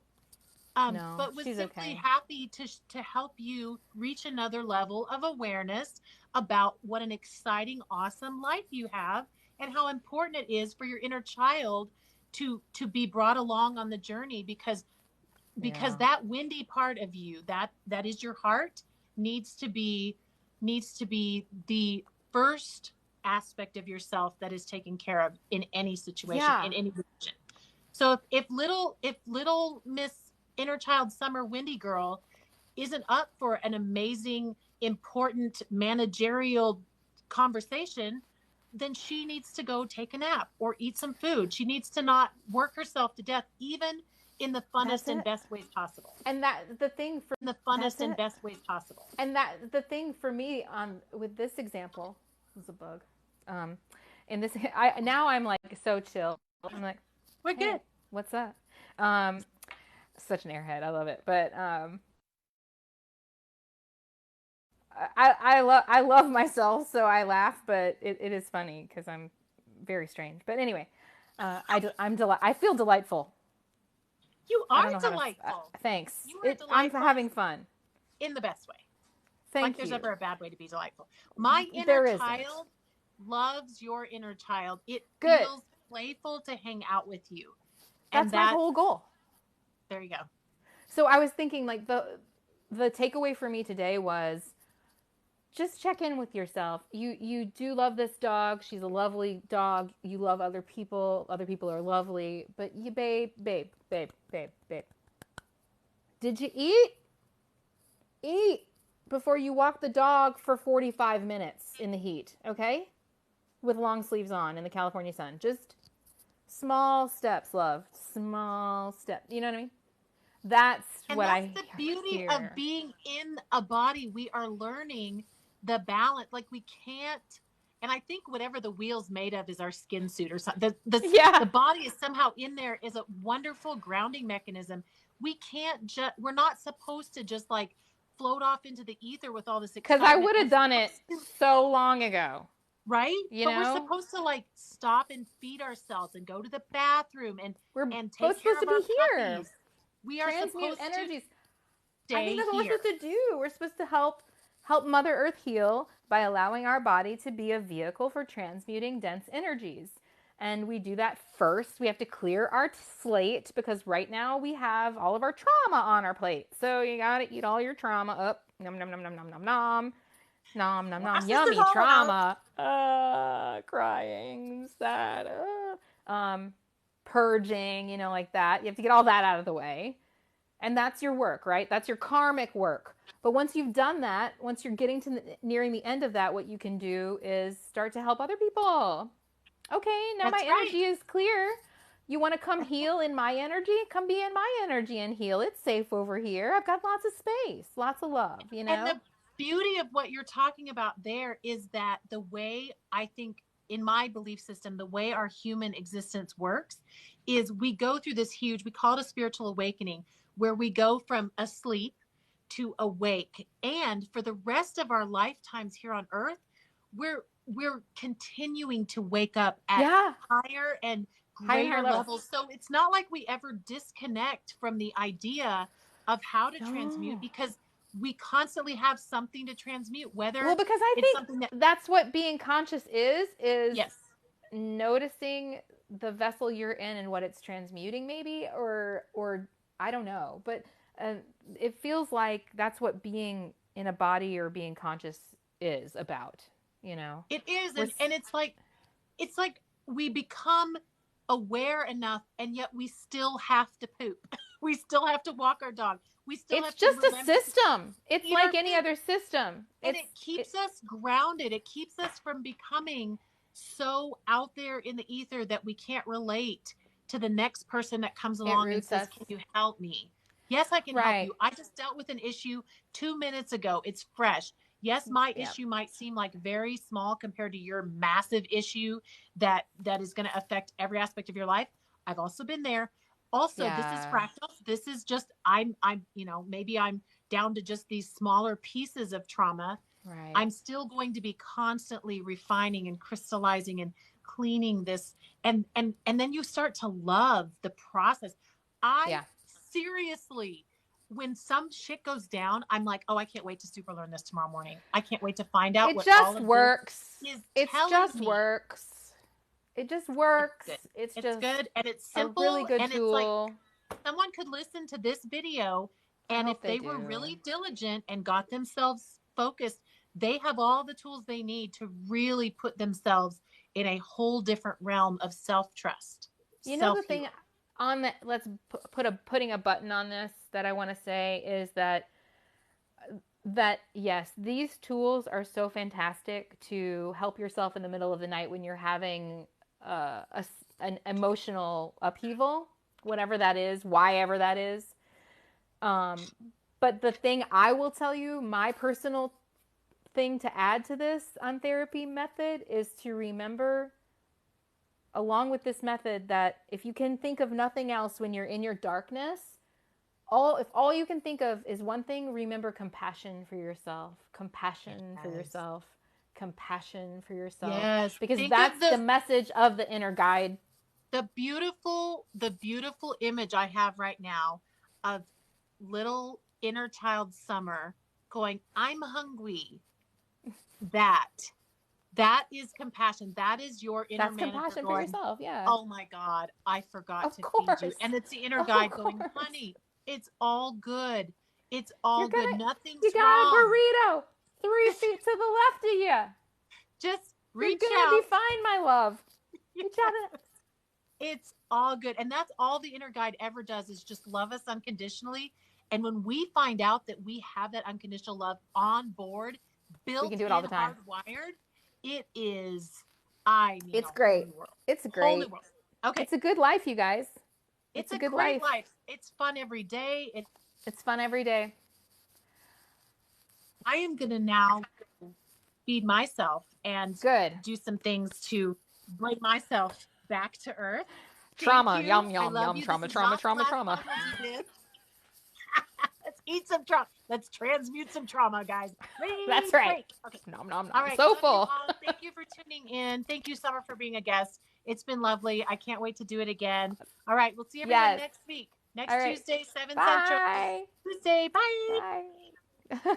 No, but was simply happy to help you reach another level of awareness about what an exciting, awesome life you have and how important it is for your inner child to be brought along on the journey because that windy part of you, that is your heart, needs to be the first aspect of yourself that is taken care of in any situation, in any religion. So if little Miss Inner Child Summer Windy Girl isn't up for an amazing, important managerial conversation, then she needs to go take a nap or eat some food. She needs to not work herself to death, even in the funnest and best ways possible. And the thing for me with this example was a bug. In this, now I'm like so chill. I'm like, we're good. What's that? Such an airhead. I love it. But I love myself, so I laugh. But it is funny because I'm very strange. But anyway, I feel delightful. You are delightful. Thanks. I'm having fun in the best way. Thank you. There's ever a bad way to be delightful. My inner child loves your inner child. It feels playful to hang out with you. That's my whole goal. There you go. So I was thinking like the takeaway for me today was just check in with yourself. You do love this dog. She's a lovely dog. You love other people. Other people are lovely. But you, babe. Did you eat? Eat before you walk the dog for 45 minutes in the heat, okay? With long sleeves on in the California sun. Just small steps, love. Small steps. You know what I mean? That's And what that's I the beauty hear. of being in a body. We are learning the balance. Like we can't, and I think whatever the wheel's made of is our skin suit or something. The body is somehow in there is a wonderful grounding mechanism. We can't just, we're not supposed to just like float off into the ether with all this Because excitement. I would have done it so long ago. Right? You But know? we're supposed to like stop and feed ourselves and go to the bathroom and take both care supposed of to our be here. puppies. We are Transmute supposed energies. to I think that's what here. we're supposed to do. We're supposed to help Mother Earth heal by allowing our body to be a vehicle for transmuting dense energies. And we do that first. We have to clear our slate because right now we have all of our trauma on our plate. So you got to eat all your trauma up. Nom, nom, nom, nom, nom, nom, nom. Nom, nom, nom. Yummy trauma. Crying, sad. Purging, like that. You have to get all that out of the way. And that's your work, right? That's your karmic work. But once you've done that, once you're getting to nearing the end of that, what you can do is start to help other people. Okay, now my energy is clear. You want to come heal in my energy? Come be in my energy and heal. It's safe over here. I've got lots of space, lots of love, And the beauty of what you're talking about there is that the way I think in my belief system, the way our human existence works is we go through this huge, we call it a spiritual awakening, where we go from asleep to awake. And for the rest of our lifetimes here on earth, we're continuing to wake up at higher and greater levels. So it's not like we ever disconnect from the idea of how to transmute because we constantly have something to transmute, whether because I think that's what being conscious is noticing the vessel you're in and what it's transmuting maybe, or I don't know, but it feels like that's what being in a body or being conscious is about, It is. And it's like we become aware enough and yet we still have to poop. We still have to walk our dog. We still have to just a system. It's like any other system. And it keeps us grounded. It keeps us from becoming so out there in the ether that we can't relate to the next person that comes along and says, can you help me? Yes, I can help you. I just dealt with an issue 2 minutes ago. It's fresh. Yes, my issue might seem like very small compared to your massive issue that is going to affect every aspect of your life. I've also been there. Also, this is fractal. This is just, I'm, maybe I'm down to just these smaller pieces of trauma. Right. I'm still going to be constantly refining and crystallizing and cleaning this. And then you start to love the process. Seriously, when some shit goes down, I'm like, oh, I can't wait to super learn this tomorrow morning. I can't wait to find out what all of works. This is it just me. Works. It just works. It's just good and it's simple. A really good and tool. It's like someone could listen to this video and if they were really diligent and got themselves focused, they have all the tools they need to really put themselves in a whole different realm of self-trust. You know, the thing on that, let's putting a button on this that I want to say is that yes, these tools are so fantastic to help yourself in the middle of the night when you're having an emotional upheaval, whatever that is, why ever that is. But the thing I will tell you, my personal thing to add to this on therapy method is to remember, along with this method, that if you can think of nothing else when you're in your darkness, if all you can think of is one thing, remember compassion for yourself. Compassion for yourself. Compassion for yourself. Yes. Because that's the message of the inner guide. The beautiful image I have right now of little inner child Summer going, I'm hungry. That is compassion. That is your inner That's compassion going, for yourself, yeah. Oh my God, I forgot to feed you. And it's the inner guide going, honey, it's all good. It's all good. Nothing's wrong. You got a burrito 3 feet to the left of you. Just reach out. You're going to be fine, my love. Reach out. It's all good. And that's all the inner guide ever does is just love us unconditionally. And when we find out that we have that unconditional love on board, built, we can do it all the time. Hardwired, it is, it's great. It's great. Okay. It's a good life, you guys. It's a a good great life. life. It's fun every day. It's fun every day. I am going to now feed myself and Good. do some things to bring myself back to earth. Trauma. Thank you. Yum, I yum, love yum. you. Trauma, This is trauma, not the trauma, last trauma. time we'll do this. Let's eat some trauma. Let's transmute some trauma, guys. That's right. Break. Okay. Nom, nom, nom. All right. So Love full. you all. Thank you for tuning in. Thank you, Summer, for being a guest. It's been lovely. I can't wait to do it again. All right. We'll see everyone next week. Next All right. Tuesday, 7 Central. Bye. Tuesday. Bye. Bye.